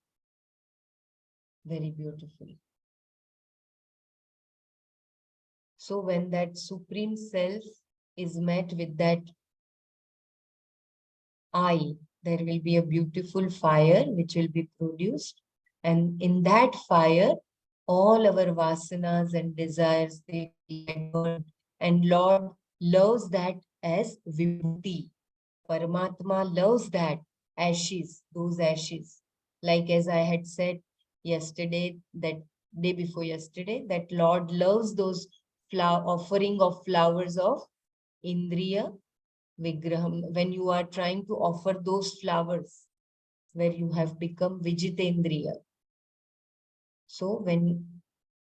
Very beautiful. So when that Supreme Self is met with that I, there will be a beautiful fire which will be produced. And in that fire, all our vasanas and desires, they get burned. And Lord loves that as vibhuti. Paramatma loves that ashes, those ashes. Like as I had said yesterday, that day before yesterday, that Lord loves those offering of flowers of Indriya Vigraham. When you are trying to offer those flowers where you have become Vijitendriya. So when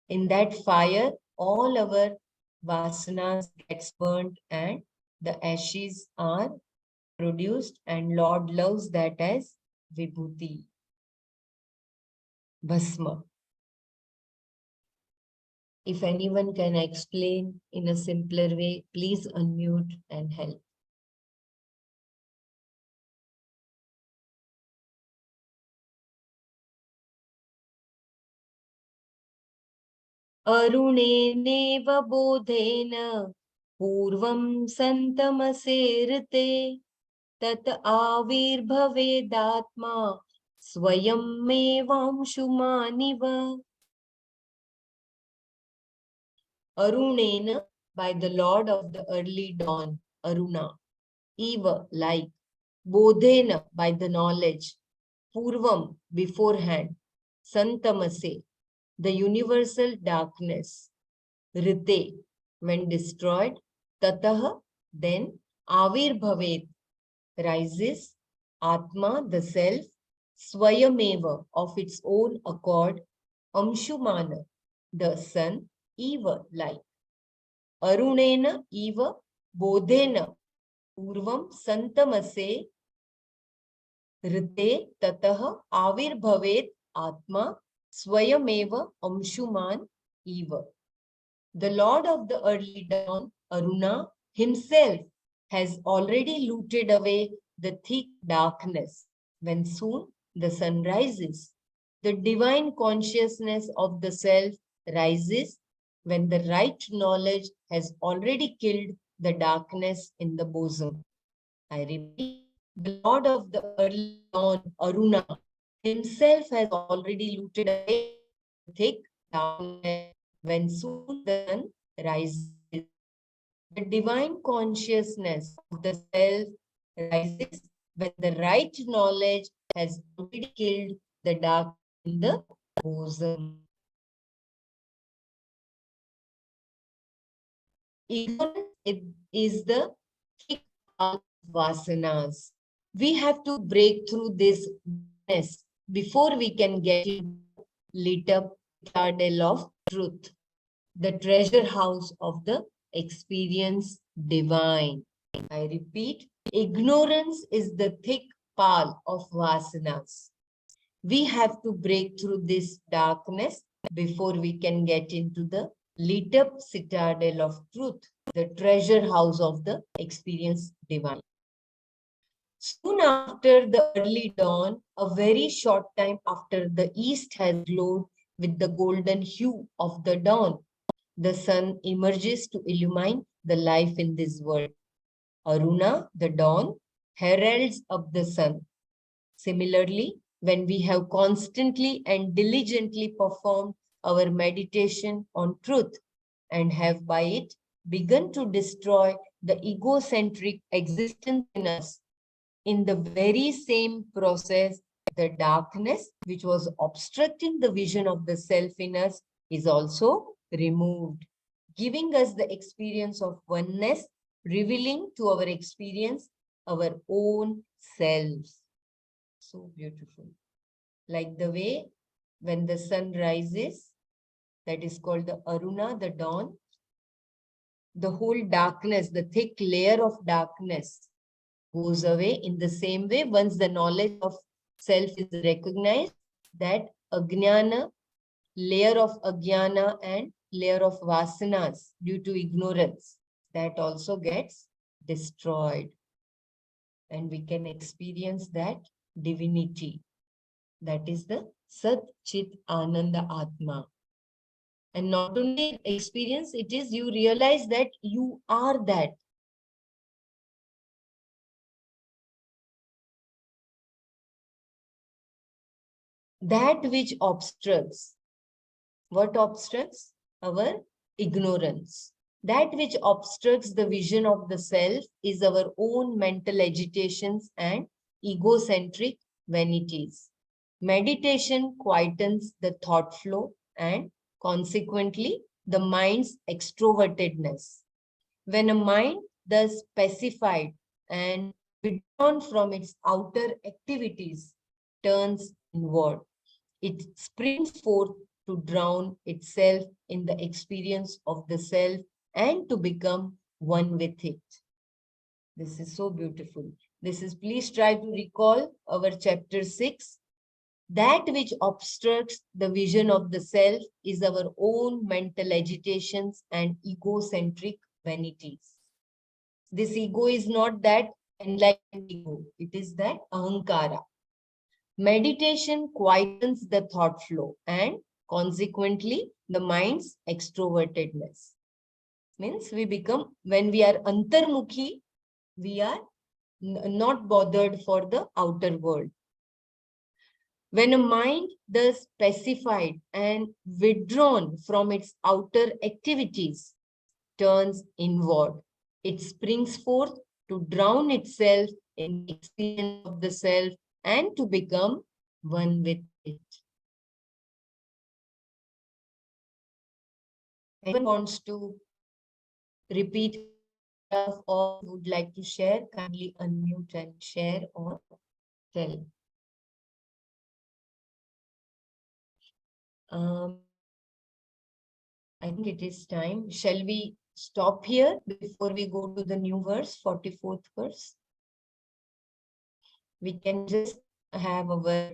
in that fire, all our vasanas gets burnt and the ashes are produced, and Lord loves that as Vibhuti, Bhasma. If anyone can explain in a simpler way, please unmute and help. अरुणेनेव बोधेन पूर्वं सन्तमसेरते तत आविर्भवेदात्मा स्वयमेवांशुमानिव. Arunena, by the Lord of the early dawn, Aruna. Eva, like. Bodhena, by the knowledge. Purvam, beforehand. Santamase, the universal darkness. Rite, when destroyed. Tataha, then. Avirbhavet, rises. Atma, the self. Swayameva, of its own accord. Amshumana, the sun. Eva, like. Arunena, Eva, Bodhena, Purvam, Santamase, Rite, Tataha, Avirbhavet, Atma, Swayameva, Amshuman, Eva. The Lord of the early dawn, Aruna, himself has already looted away the thick darkness. When soon the sun rises, the divine consciousness of the self rises when the right knowledge has already killed the darkness in the bosom. I repeat, the Lord of the early dawn, Aruna, himself has already looted away the thick darkness when soon the sun rises. The divine consciousness of the self rises when the right knowledge has already killed the dark in the bosom. Ignorance is the thick of vasanas. We have to break through this darkness before we can get into the lit up citadel of truth, the treasure house of the experience divine. I repeat, ignorance is the thick pall of vasanas. We have to break through this darkness before we can get into the lit up citadel of truth, the treasure house of the experience divine. Soon after the early dawn, a very short time after the east has glowed with the golden hue of the dawn, the sun emerges to illumine the life in this world. Aruna, the dawn, heralds up the sun. Similarly, when we have constantly and diligently performed our meditation on truth and have by it begun to destroy the egocentric existence in us, in the very same process, the darkness which was obstructing the vision of the self in us is also removed, giving us the experience of oneness, revealing to our experience our own selves. So beautiful. Like the way when the sun rises, that is called the Aruna, the dawn, the whole darkness, the thick layer of darkness goes away. In the same way, once the knowledge of self is recognized, that ajnana, layer of ajnana and layer of vasanas due to ignorance, that also gets destroyed. And we can experience that divinity. That is the Sat Chit Ananda Atma. And not only experience, it is you realize that you are that. That which obstructs. What obstructs? Our ignorance. That which obstructs the vision of the self is our own mental agitations and egocentric vanities. Meditation quietens the thought flow and consequently the mind's extrovertedness. When a mind thus pacified and withdrawn from its outer activities turns inward, it springs forth to drown itself in the experience of the self and to become one with it. This is so beautiful. This is, please try to recall our chapter 6. That which obstructs the vision of the self is our own mental agitations and egocentric vanities. This ego is not that enlightened ego, it is that ahankara. Meditation quietens the thought flow and consequently the mind's extrovertedness. Means we become, when we are antarmukhi, we are not bothered for the outer world. When a mind thus pacified and withdrawn from its outer activities turns inward, it springs forth to drown itself in the experience of the self and to become one with it. Anyone wants to repeat or would like to share, kindly unmute and share or tell. I think it is time. Shall we stop here before we go to the new verse, 44th verse? We can just have our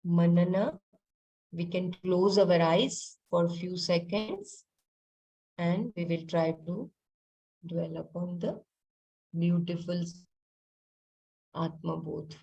manana. We can close our eyes for a few seconds and we will try to dwell upon the beautiful Atma Bodha.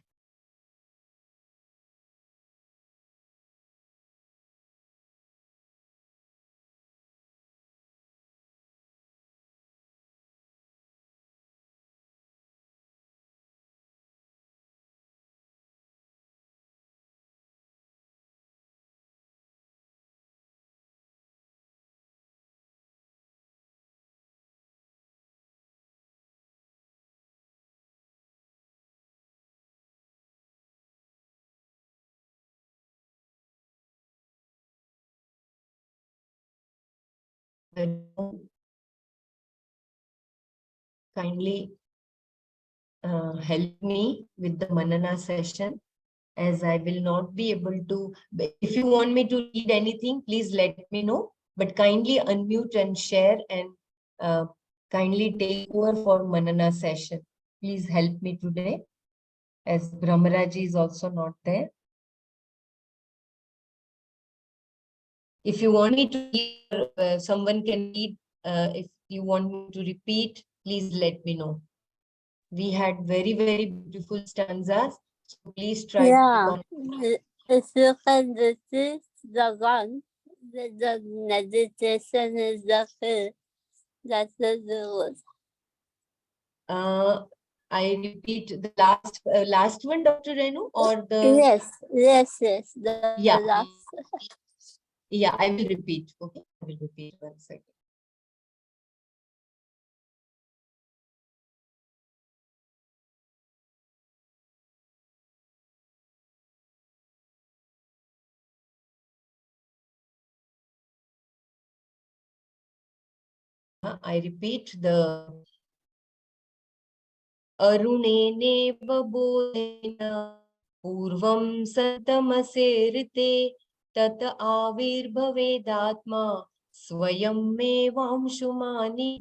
Kindly help me with the manana session, as I will not be able to. If you want me to read anything, please let me know. But kindly unmute and share and kindly take over for manana session. Please help me today, as Brahmaraji is also not there. If you want me to read, someone can read. If you want me to repeat, please let me know. We had very, very beautiful stanzas. So please try to. If you can resist the gun, the meditation is the key. That's the rule. I repeat the last one, Dr. Renu, or the yes. The yeah last. Yeah, I will repeat. Okay, I will repeat 1 second. I repeat the Arunene Bodhena Purvam Santamaserte Tata Avirbhavedatma Swayam Mevamshumani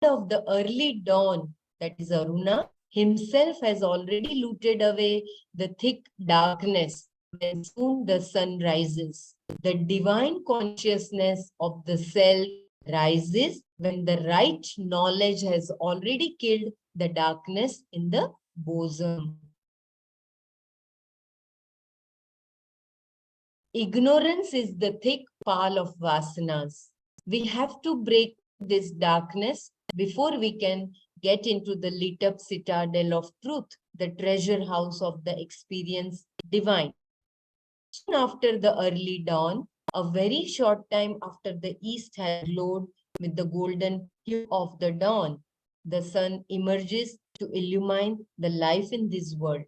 of the early dawn, that is Aruna, himself has already looted away the thick darkness when soon the sun rises. The divine consciousness of the self rises when the right knowledge has already killed the darkness in the bosom. Ignorance is the thick pall of vasanas. We have to break this darkness before we can get into the lit up citadel of truth, the treasure house of the experience divine. Soon after the early dawn, a very short time after the east has glowed with the golden hue of the dawn, the sun emerges to illumine the life in this world.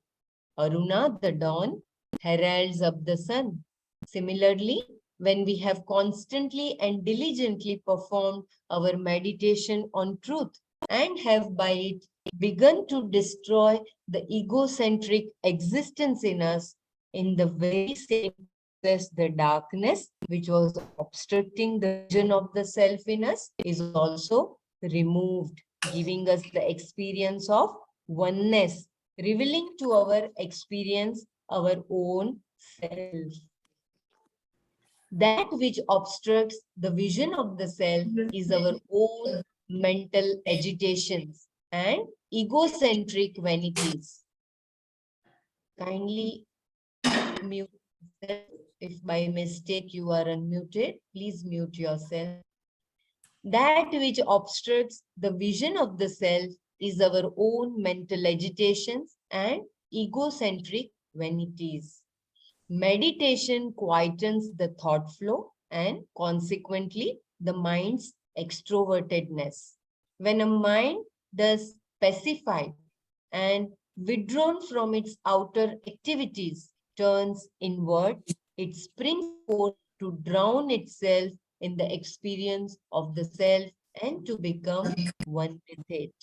Aruna, the dawn, heralds of the sun. Similarly, when we have constantly and diligently performed our meditation on truth and have by it begun to destroy the egocentric existence in us, in the very same process, the darkness which was obstructing the vision of the self in us is also removed, giving us the experience of oneness, revealing to our experience our own self. That which obstructs the vision of the self is our own mental agitations and egocentric vanities. Kindly mute yourself. If by mistake you are unmuted, please mute yourself. That which obstructs the vision of the self is our own mental agitations and egocentric vanities. Meditation quietens the thought flow and consequently the mind's extrovertedness. When a mind thus pacified and withdrawn from its outer activities turns inward, it springs forth to drown itself in the experience of the self and to become one with it.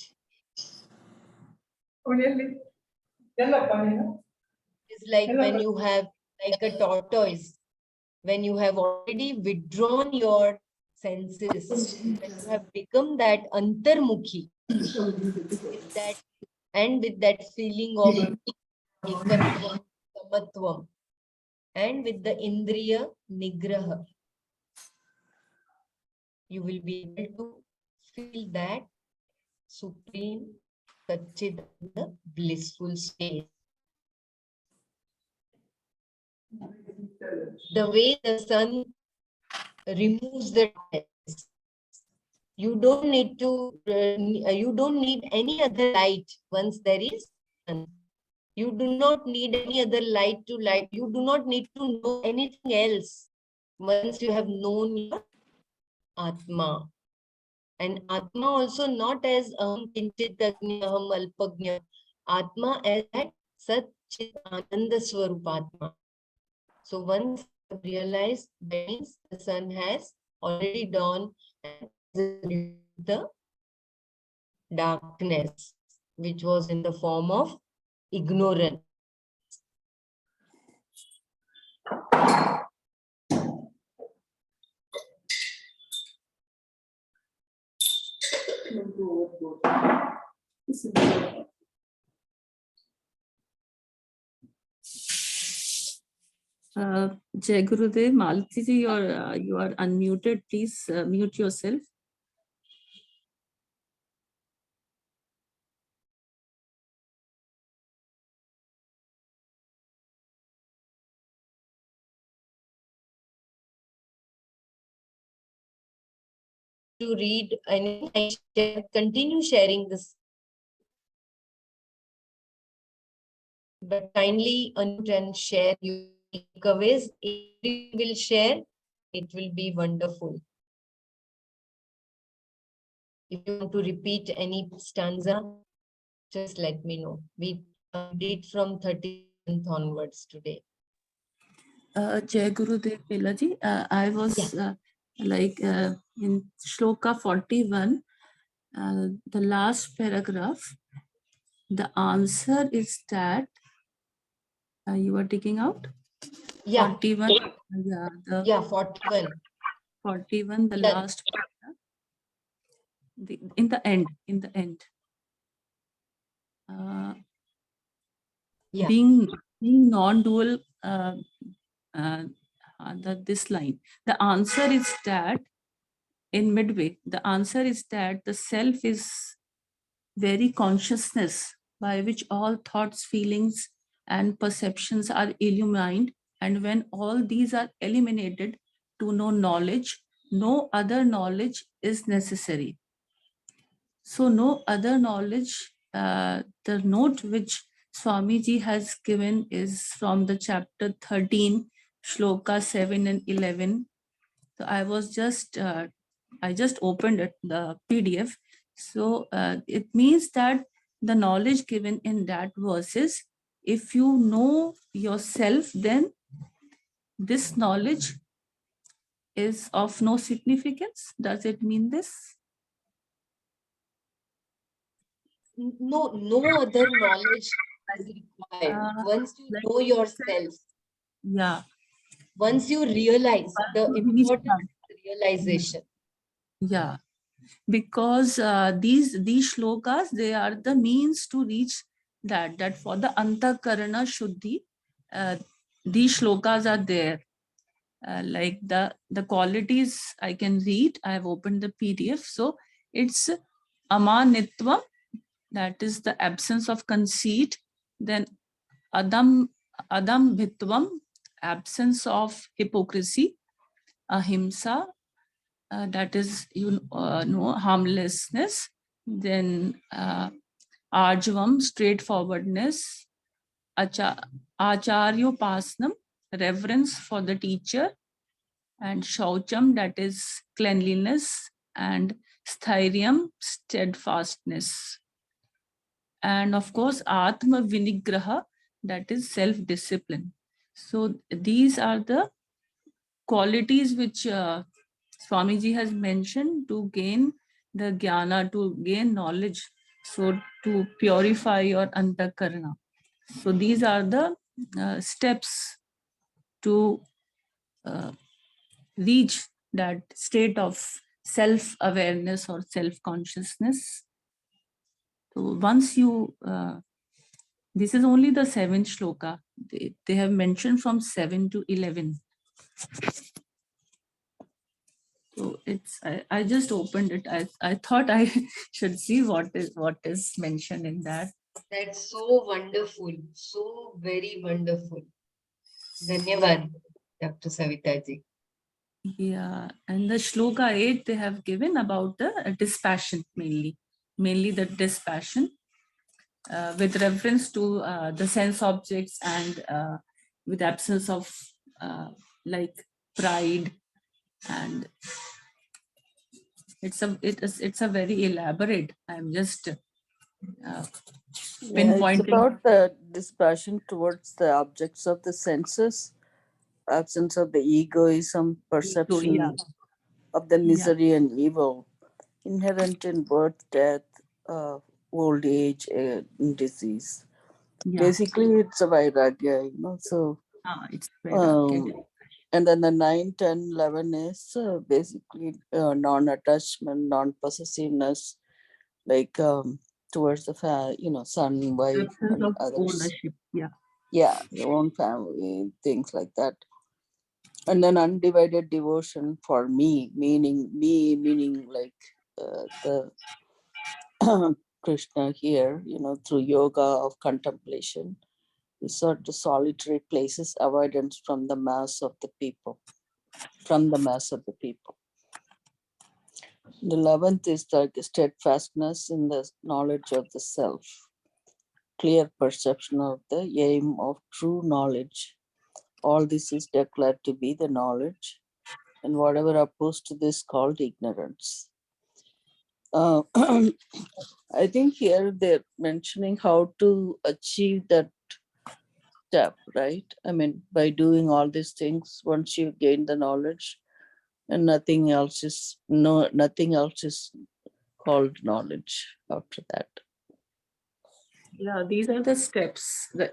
It's like when you have like a tortoise, when you have already withdrawn your senses, when you have become that antarmukhi with that and with that feeling of ekatvam, samatvam, and with the indriya nigraha, you will be able to feel that supreme Satchidananda blissful state. The way the sun removes the darkness, you don't need any other light once there is sun. You do not need any other light to light. You do not need to know anything else once you have known your Atma. And Atma also not as aham kinchit agnya, aham alpagnya. Atma as that Sat Chit Ananda Swarup Atma. So once you realize, that means the sun has already dawned and the darkness, which was in the form of ignorance. Jai Gurudev, Malati ji, you are unmuted. Please mute yourself. To read anything, I share, continue sharing this. But kindly unmute and share your takeaways. If you will share, it will be wonderful. If you want to repeat any stanza, just let me know. We did from 13th onwards today. Jai Gurudev Pelaji, I was in Shloka 41, the last paragraph, the answer is that you are taking out? Yeah. 41. Yeah, 41. 41, the last paragraph. In the end. Yeah. Being non-dual, this line. The answer is that in midway, the answer is that the self is very consciousness by which all thoughts, feelings, and perceptions are illumined. And when all these are eliminated to know knowledge, no other knowledge is necessary. So no other knowledge, the note which Swamiji has given is from the chapter 13, Shloka 7 and 11. So I was just, I just opened it, the PDF. So it means that the knowledge given in that verse is if you know yourself, then this knowledge is of no significance. Does it mean this? No other knowledge is required. Once you Like know yourself, yeah, once you realize, the you reach important that. realization. Yeah, because these shlokas, they are the means to reach that for the antakarana shuddhi, these shlokas are there. Like the qualities I can read. I have opened the PDF. So it's amanitvam, that is the absence of conceit. Then adambhitvam, absence of hypocrisy. Ahimsa, that is harmlessness. Then arjavam, straightforwardness. Acharyopasnam, reverence for the teacher. And shaucham, that is cleanliness. And sthiryam, steadfastness. And of course atma vinigraha, that is self-discipline. So these are the qualities which Swamiji has mentioned to gain the jnana, to gain knowledge, so to purify your antakarana. So these are the steps to reach that state of self-awareness or self-consciousness. So once you, this is only the 7th shloka. They have mentioned from 7 to 11. So it's, I just opened it. I thought I should see what is mentioned in that. That's so wonderful. So very wonderful. Dhanyavad, Dr. Savitaji. Yeah, and the shloka 8 they have given about the dispassion, mainly the dispassion with reference to the sense objects and with absence of like pride, and it's a very elaborate. I'm just Yeah, it's pinpointing. about the dispassion towards the objects of the senses, absence of the egoism, perception Yeah. of the Yeah. misery and evil inherent in birth, death, old age, and disease. Yeah. Basically, it's a vairagya, so. It's vairagya. And then the 9, 10, 11 is basically non-attachment, non-possessiveness, like towards the son, wife, Absence and of others. ownership. Yeah. Yeah, your own family, things like that. And then undivided devotion for me, meaning like the Krishna here, through yoga of contemplation, resort to solitary places, avoidance from the mass of the people. The 11th is the steadfastness in the knowledge of the self, clear perception of the aim of true knowledge. All this is declared to be the knowledge, and whatever opposed to this called ignorance. I think here they're mentioning how to achieve that step, right? I mean, by doing all these things, once you gain the knowledge, and nothing else is called knowledge after that. Yeah, these are the steps, the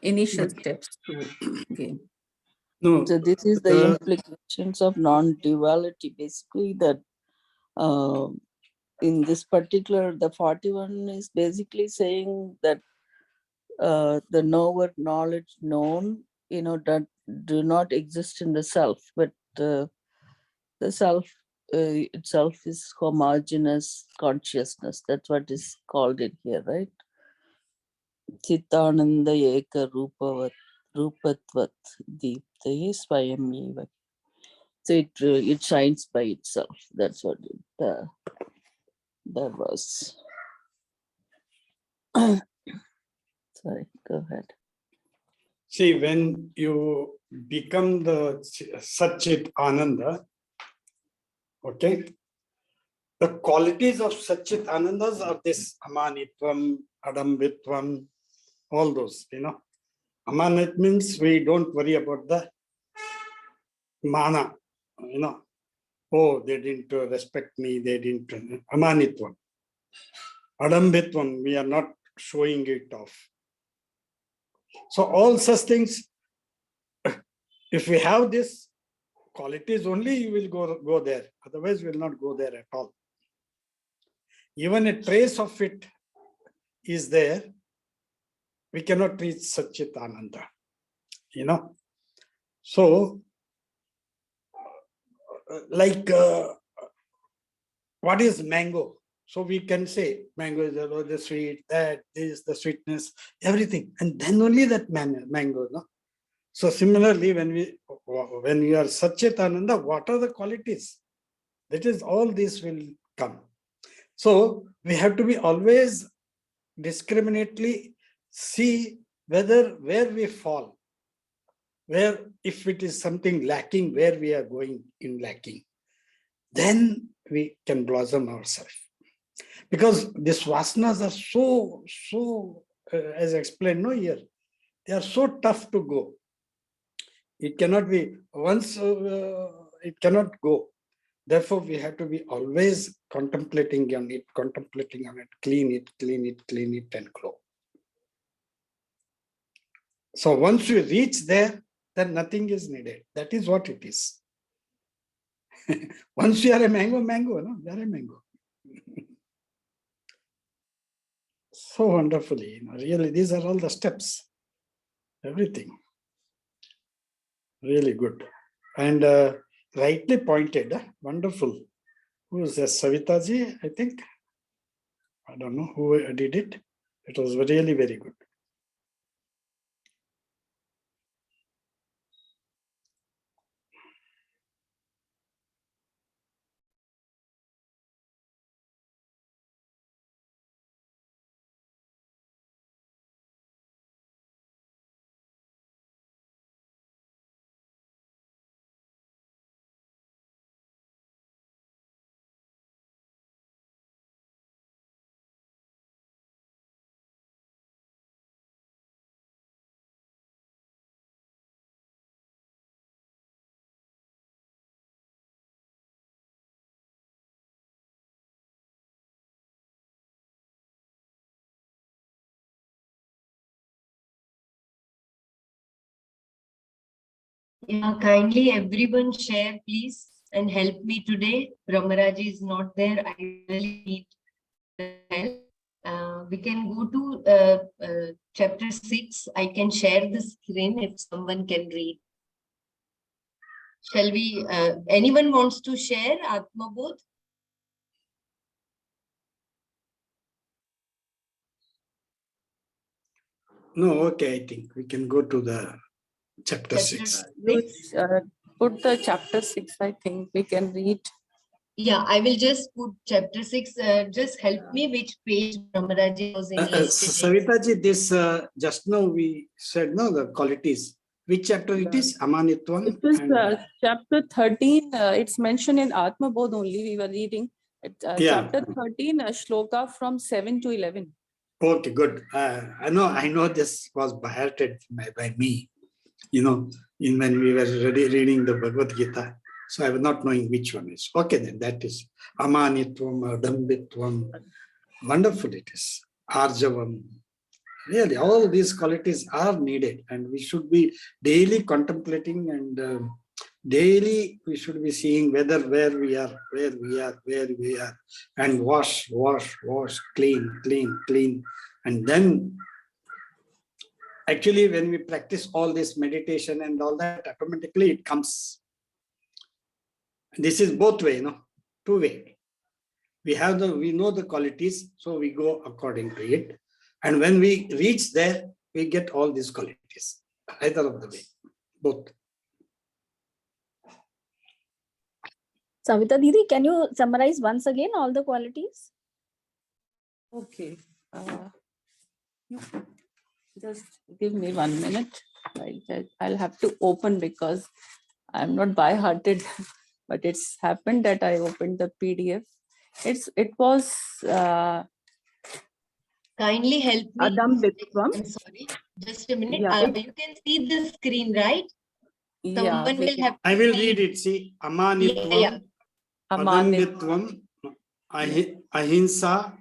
initial steps to gain. No, so this is the implications of non-duality, basically, that in this particular, the 41 is basically saying that the knower, knowledge, known, that do not exist in the self, but the self itself is homogeneous consciousness. That's what is called it here, right? Chitananda eka rupatvat deeptaye swayameva. So it shines by itself. That's what that was. Sorry, go ahead. See, when you become the Satchit Ananda, okay, the qualities of Satchit Anandas are this amanitvam, adambitvam, all those, Amanat means we don't worry about the mana, oh, they didn't respect me, they didn't. Amanitvam. Adambitvam, we are not showing it off. So all such things, if we have this qualities only, you will go there. Otherwise, you will not go there at all. Even a trace of it is there, we cannot reach Satchit Ananda. So, like, what is mango? So we can say mango is the sweet, that is the sweetness, everything, and then only that mango. No? So similarly, when we are Satchit Ananda, what are the qualities? That is, all this will come. So we have to be always discriminately see where we fall, where if it is something lacking, where we are going in lacking, then we can blossom ourselves. Because these vasanas are so as explained here, they are so tough to go. It cannot be, once it cannot go. Therefore, we have to be always contemplating on it, clean it, and grow. So once we reach there, then nothing is needed. That is what it is. Once you are a mango, no? You are a mango. So wonderfully, really, these are all the steps. Everything. Really good. And rightly pointed, wonderful. Who is this? Savitaji, I think. I don't know who did it. It was really very good. Yeah, kindly everyone share, please, and help me today. Brahmaraji is not there. I really need help. We can go to chapter 6. I can share the screen if someone can read. Shall we, anyone wants to share Atma Bodh? No, okay, I think we can go to the chapter 6. Put the chapter 6, I think we can read. Yeah, I will just put chapter 6. Just help me which page Brahmaraji was interested in. Savitaji, this just now we said, no, the qualities. Which chapter it is? Amanitvam. It was chapter 13. It's mentioned in Atma Bodh only. We were reading. Chapter 13, shloka from 7 to 11. Okay, good. I know this was by me, when we were reading the Bhagavad Gita. So I was not knowing which one is. Okay, then that is Amanitvam, Adambitvam. Wonderful it is. Arjavam. Really, all these qualities are needed, and we should be daily contemplating, and daily we should be seeing where we are, and wash, clean. And then actually when we practice all this meditation and all that, automatically it comes. This is both way, two way. We know the qualities, so we go according to it. And when we reach there, we get all these qualities, either of the way, both. Savita Didi, can you summarize once again all the qualities? Okay. Just give me 1 minute. I'll have to open because I'm not by-hearted, but it's happened that I opened the PDF. It was Kindly help me. Adam Bitvam. I'm sorry. Just a minute. Yeah. You can see the screen, right? Yeah, Someone we will can. have I to will read. read it. See, Yeah, Amanitvam, Amanit. Adambitvam, Ahimsa,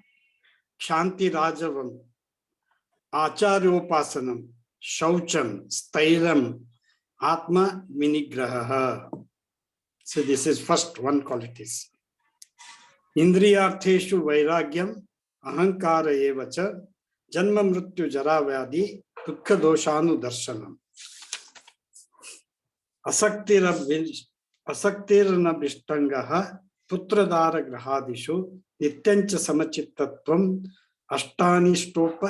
Shanti Rajavam, Acharyopasanam, Shaucham, Stairam, Atma Vinigraha. So this is first one qualities. Indriyartheshu Vairagyam, Ahankara Evacha, Janma Mrityu Jara Vyadi, Dukha Doshanu Darshanam. Asaktirna Bishtangaha, Putradara Grahadishu, Nityancha Samachittatvam, Ashtani Stopa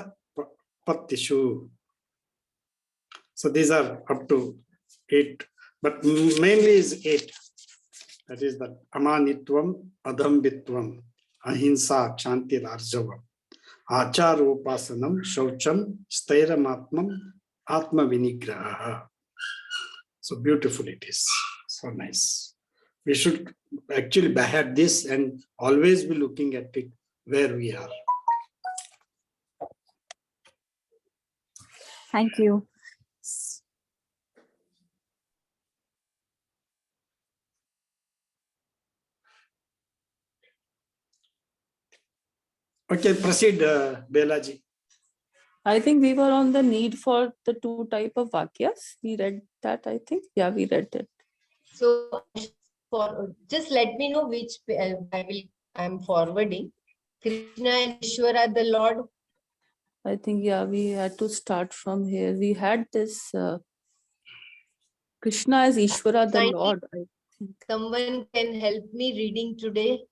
Pattishu. So these are up to 8, but mainly is 8. That is the Amanitvam, Adambitvam, Ahimsa, Shanti Rarjavam, Acharopasanam, Shaucham, Stairamatmam, Atma Vinigraha. So beautiful it is. So nice. We should actually have this and always be looking at it where we are. Thank you. Okay, proceed, Belaji. I think we were on the need for the 2 type of vakyas. We read that, I think. Yeah, we read it. So for just let me know which I'm forwarding. Krishna and Ishvara, the Lord. I think, yeah, we had to start from here. We had this Krishna as Ishvara, the Kindly- Lord. I think. Someone can help me reading today.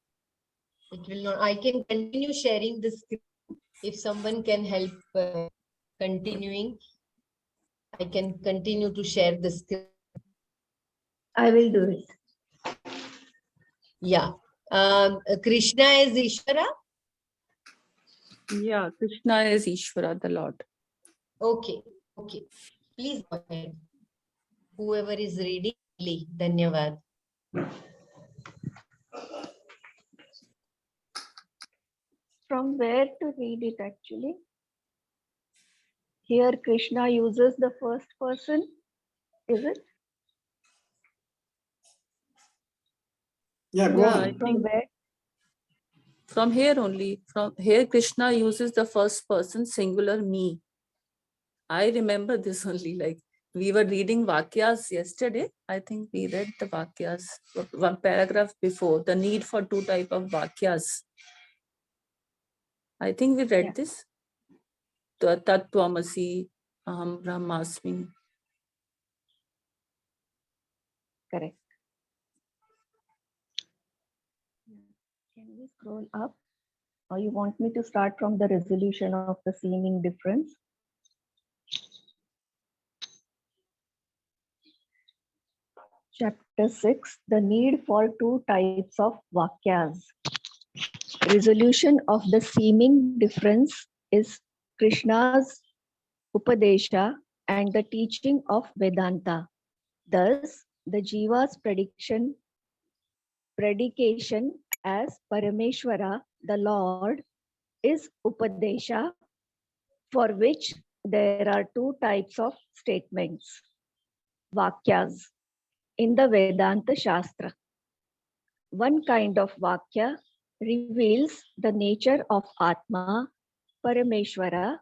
It will not. I can continue sharing the screen. If someone can help continuing, I can continue to share the screen. I will do it. Yeah. Krishna is Ishvara. Yeah, Krishna is Ishvara, the Lord. Okay. Okay. Please go ahead. Whoever is reading, please. Dhanyavad. From where to read it actually? Here Krishna uses the first person, is it? Yeah, go Yeah, on. I From think where? from here only. From here, Krishna uses the first person singular me. I remember this only, like we were reading Vakyas yesterday. I think we read the Vakyas, one paragraph before, the need for 2 type of Vakyas. I think we read Yeah. this. Tat Tvamasi, Aham Brahmasmi. Correct. Can we scroll up? Or you want me to start from the resolution of the seeming difference? Chapter 6, the need for 2 types of vakyas. Resolution of the seeming difference is Krishna's Upadesha and the teaching of Vedanta. Thus, the Jiva's predication as Parameshwara, the Lord, is Upadesha, for which there are 2 types of statements, Vakyas, in the Vedanta Shastra. One kind of Vakya reveals the nature of Atma, Parameshwara,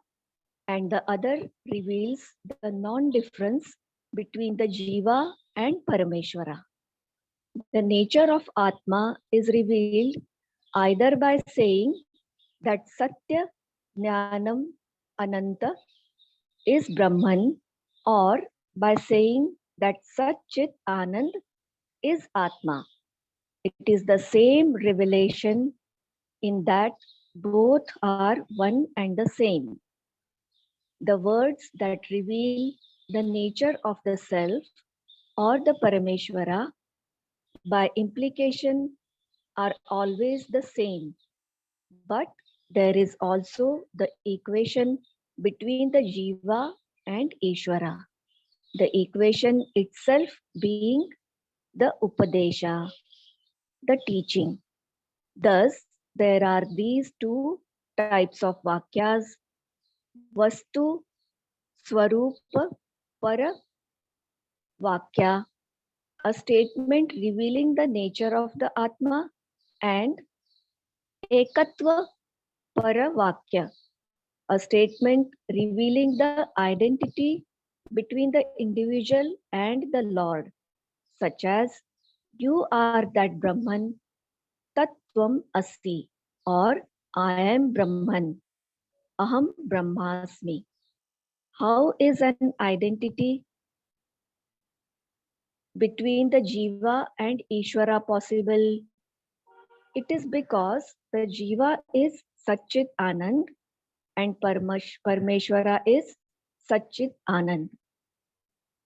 and the other reveals the non-difference between the Jiva and Parameshwara. The nature of Atma is revealed either by saying that Satya, Jnanam, Ananta is Brahman, or by saying that Sat Chit Anand is Atma. It is the same revelation in that both are one and the same. The words that reveal the nature of the self or the Parameshwara by implication are always the same. But there is also the equation between the Jiva and Ishvara. The equation itself being the Upadesha, the teaching. Thus, there are these 2 types of Vakyas Vastu Swarupa Para Vakya, a statement revealing the nature of the Atma, and Ekatva Para Vakya, a statement revealing the identity between the individual and the Lord, such as you are that Brahman, Tattvam Asti, or I am Brahman, Aham Brahmasmi. How is an identity between the Jiva and Ishvara possible? It is because the Jiva is Satchit Anand and Parmeshwara is Satchit Anand.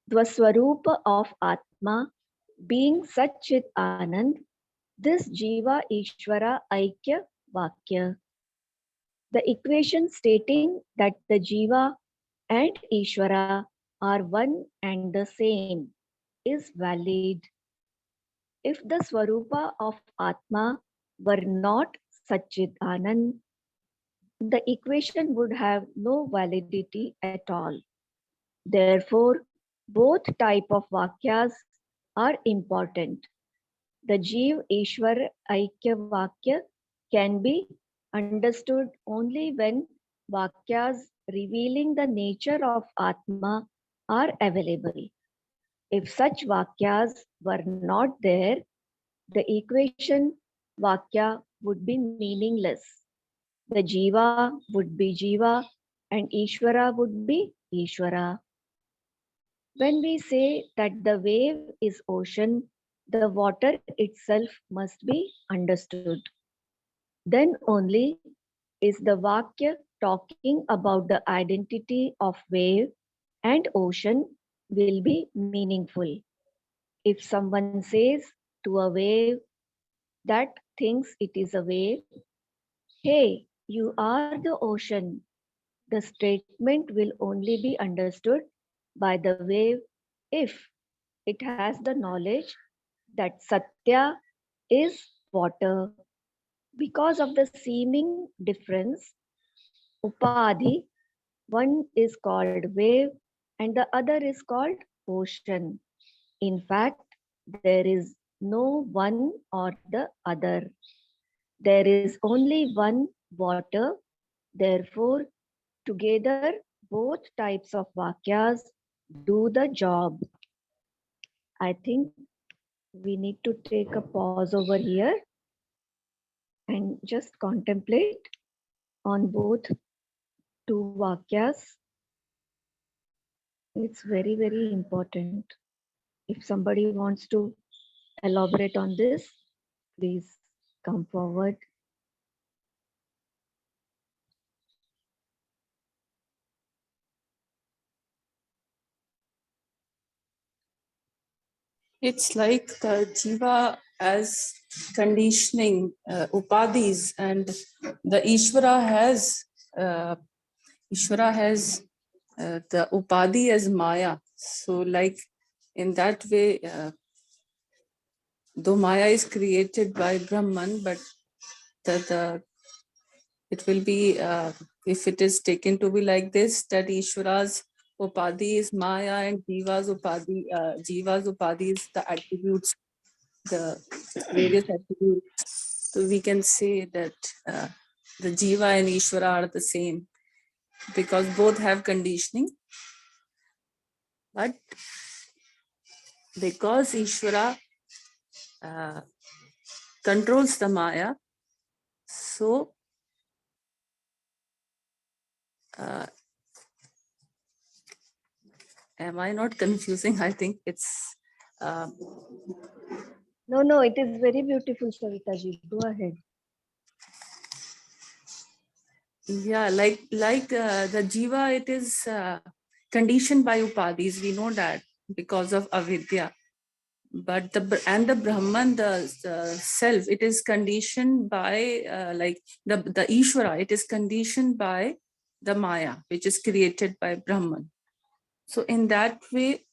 The Swarupa of Atma being Satchit Anand, this Jiva Ishvara Aikya Vakya. The equation stating that the Jiva and Ishvara are one and the same is valid. If the Swarupa of Atma were not Satchit Anand, the equation would have no validity at all. Therefore, both type of Vakyas are important. The Jeev Ishwar Aikya Vakya can be understood only when Vakyas revealing the nature of Atma are available. If such Vakyas were not there, the equation Vakya would be meaningless. The Jiva would be Jiva and Ishvara would be Ishvara. When we say that the wave is ocean, the water itself must be understood. Then only is the Vakya talking about the identity of wave and ocean will be meaningful. If someone says to a wave that thinks it is a wave, hey, you are the ocean, the statement will only be understood by the wave if it has the knowledge that Satya is water. Because of the seeming difference, Upadhi, one is called wave and the other is called ocean. In fact, there is no one or the other. There is only one water. Therefore, together, both types of Vakyas do the job. I think we need to take a pause over here and just contemplate on both two Vakyas. It's very, very important. If somebody wants to elaborate on this, please come forward. It's like the jiva as conditioning upadhis, and the Ishvara has the upadhi as Maya. So like in that way, though Maya is created by Brahman, but it will be, if it is taken to be like this, that Ishvara's upadhi is Maya and Jiva's upadhi is the attributes, the various attributes. So we can say that the Jiva and Ishvara are the same because both have conditioning. But because Ishvara controls the Maya, so am I not confusing? I think it's No, it is very beautiful, Savitaji. Go ahead. yeah, like the jiva, it is conditioned by upadhis. We know that because of avidya. But the Brahman, the self, it is conditioned by like the Ishvara. It is conditioned by the Maya, which is created by Brahman. So in that way,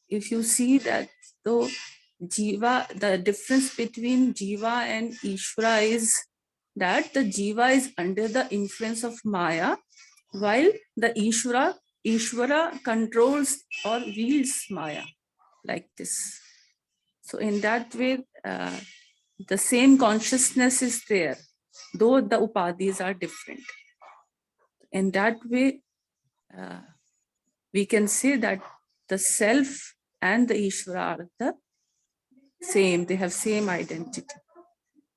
if you see that, so jiva, the difference between jiva and Ishvara is that the jiva is under the influence of Maya, while the Ishvara controls or wields Maya like this. So in that way, the same consciousness is there, though the upadhis are different. In that way, we can say that the self and the Ishvara are the same, they have same identity.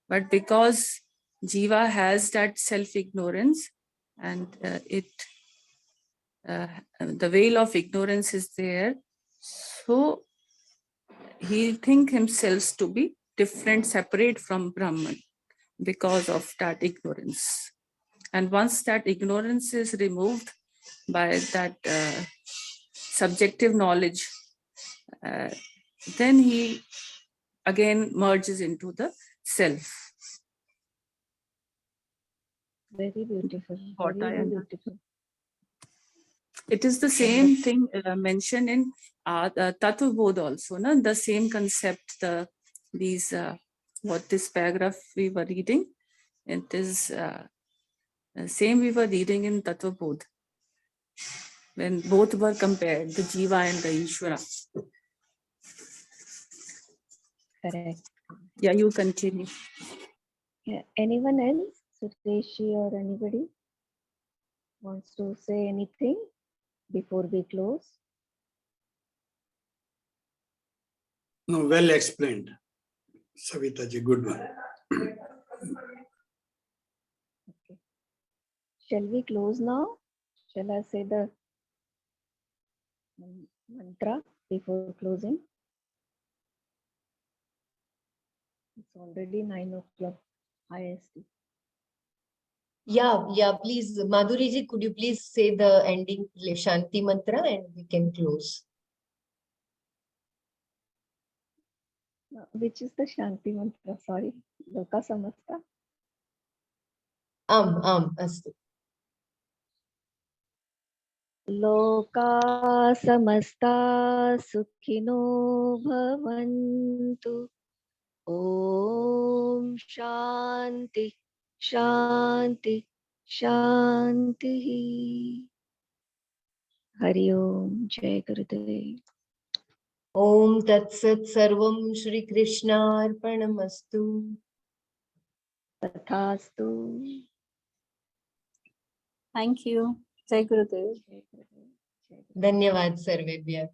But because Jiva has that self-ignorance and the veil of ignorance is there, so he thinks himself to be different, separate from Brahman because of that ignorance. And once that ignorance is removed by that subjective knowledge, then he again merges into the self. Very beautiful. What Very, I very understand. beautiful. It is the same thing mentioned in Tattva Bodha also, no? The same concept, what this paragraph we were reading, it is same we were reading in Tattva Bodha, when both were compared, the Jiva and the Ishvara. Correct. Yeah, you continue. Yeah. Anyone else? Sureshi or anybody wants to say anything before we close? No, well explained. Savita ji, good one. Okay. Shall we close now? Shall I say the mantra before closing? It's already 9 o'clock IST. Yeah, please, Madhuri ji, could you please say the ending Shanti mantra and we can close. Which is the Shanti mantra? Sorry, Loka Samasta. Astu. Loka Samasta Sukhino Bhavantu. Om Shanti Shanti Shanti. Hari Om. Jai Gurudev. Om Tat Sat Sarvam Shri Krishna Arpanamastu. Tathastu. Thank you. Jai Gurudev. Jai Gurudev. Jai Gurudev. Dhanyavad Sarvebhyah.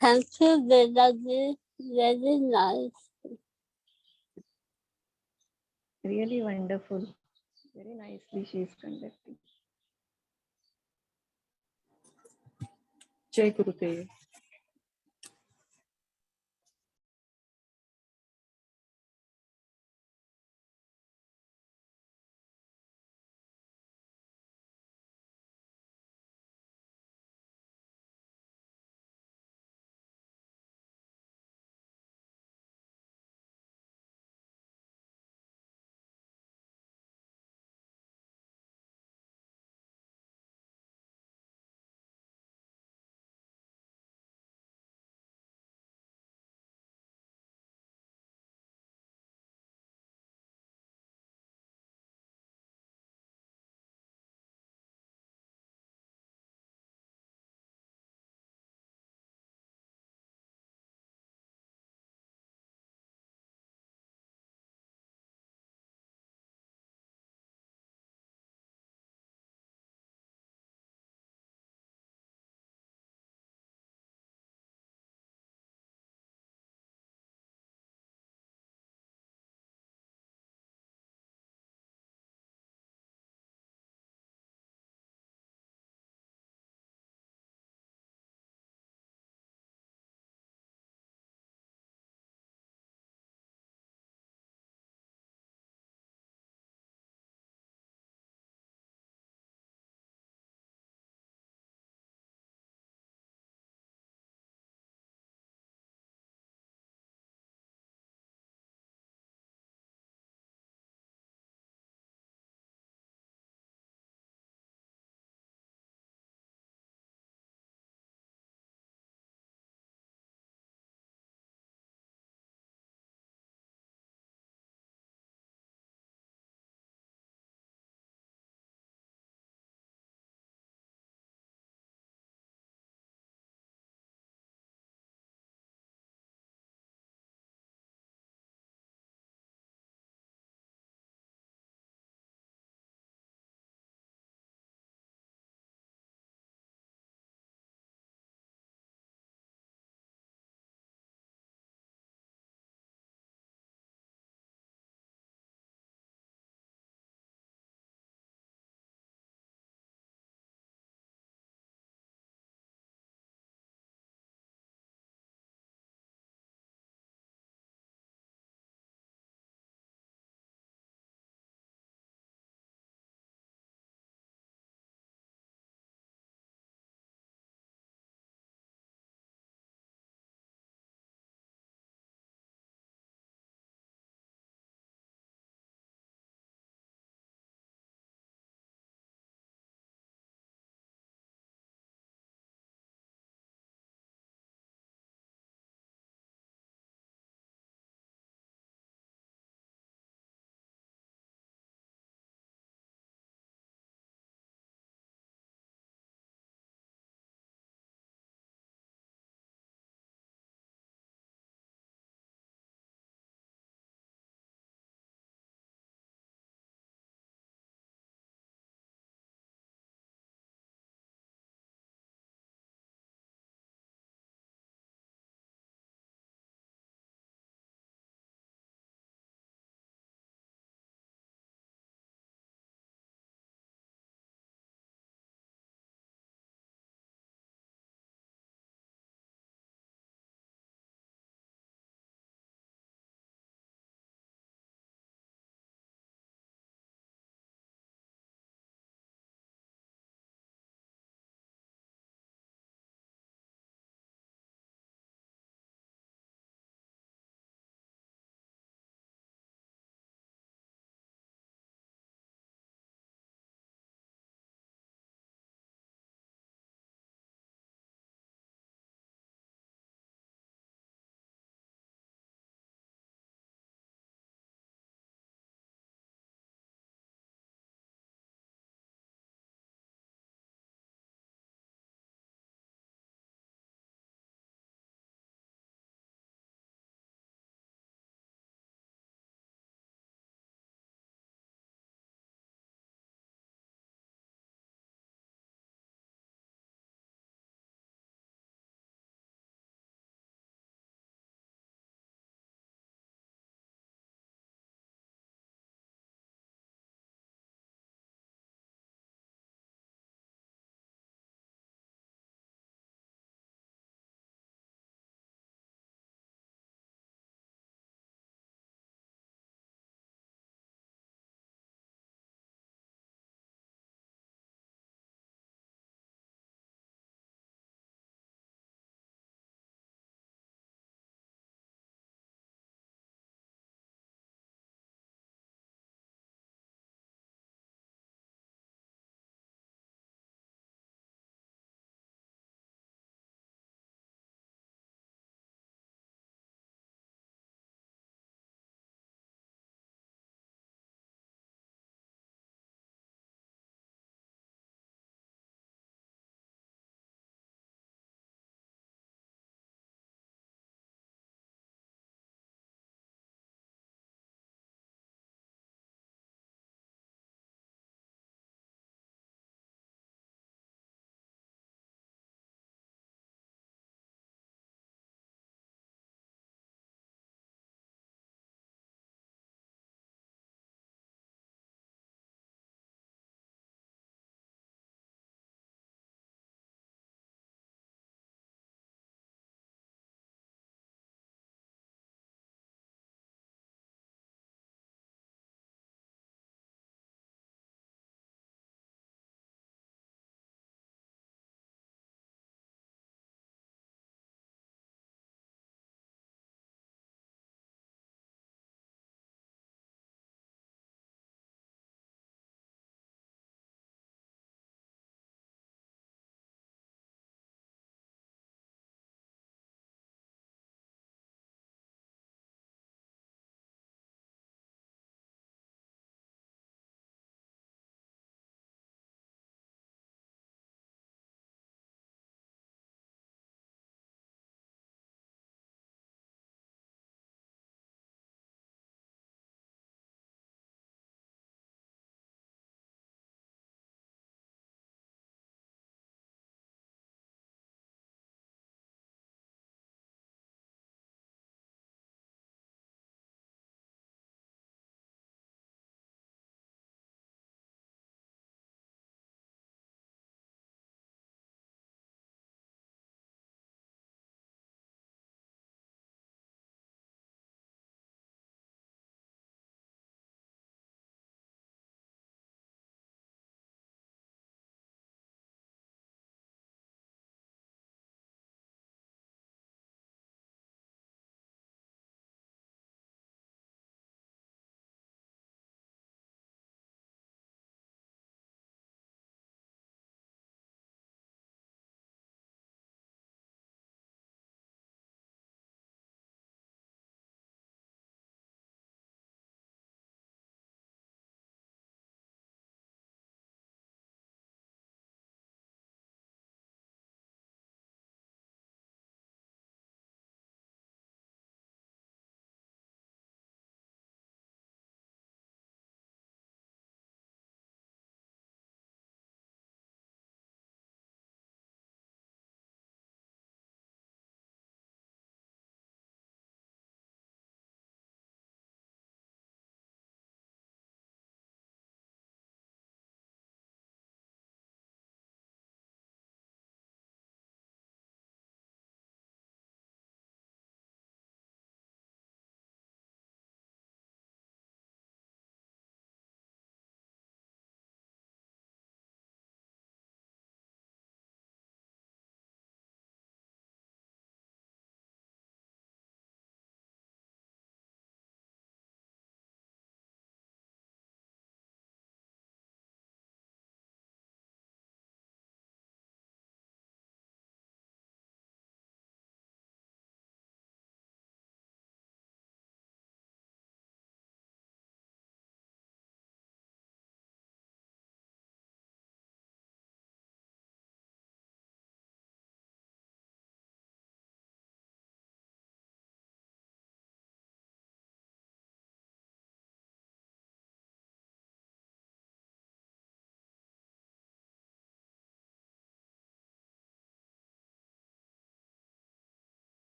Thank you, Vedaji. Very nice. Really wonderful. Very nicely she is conducting. Jai Gurudev.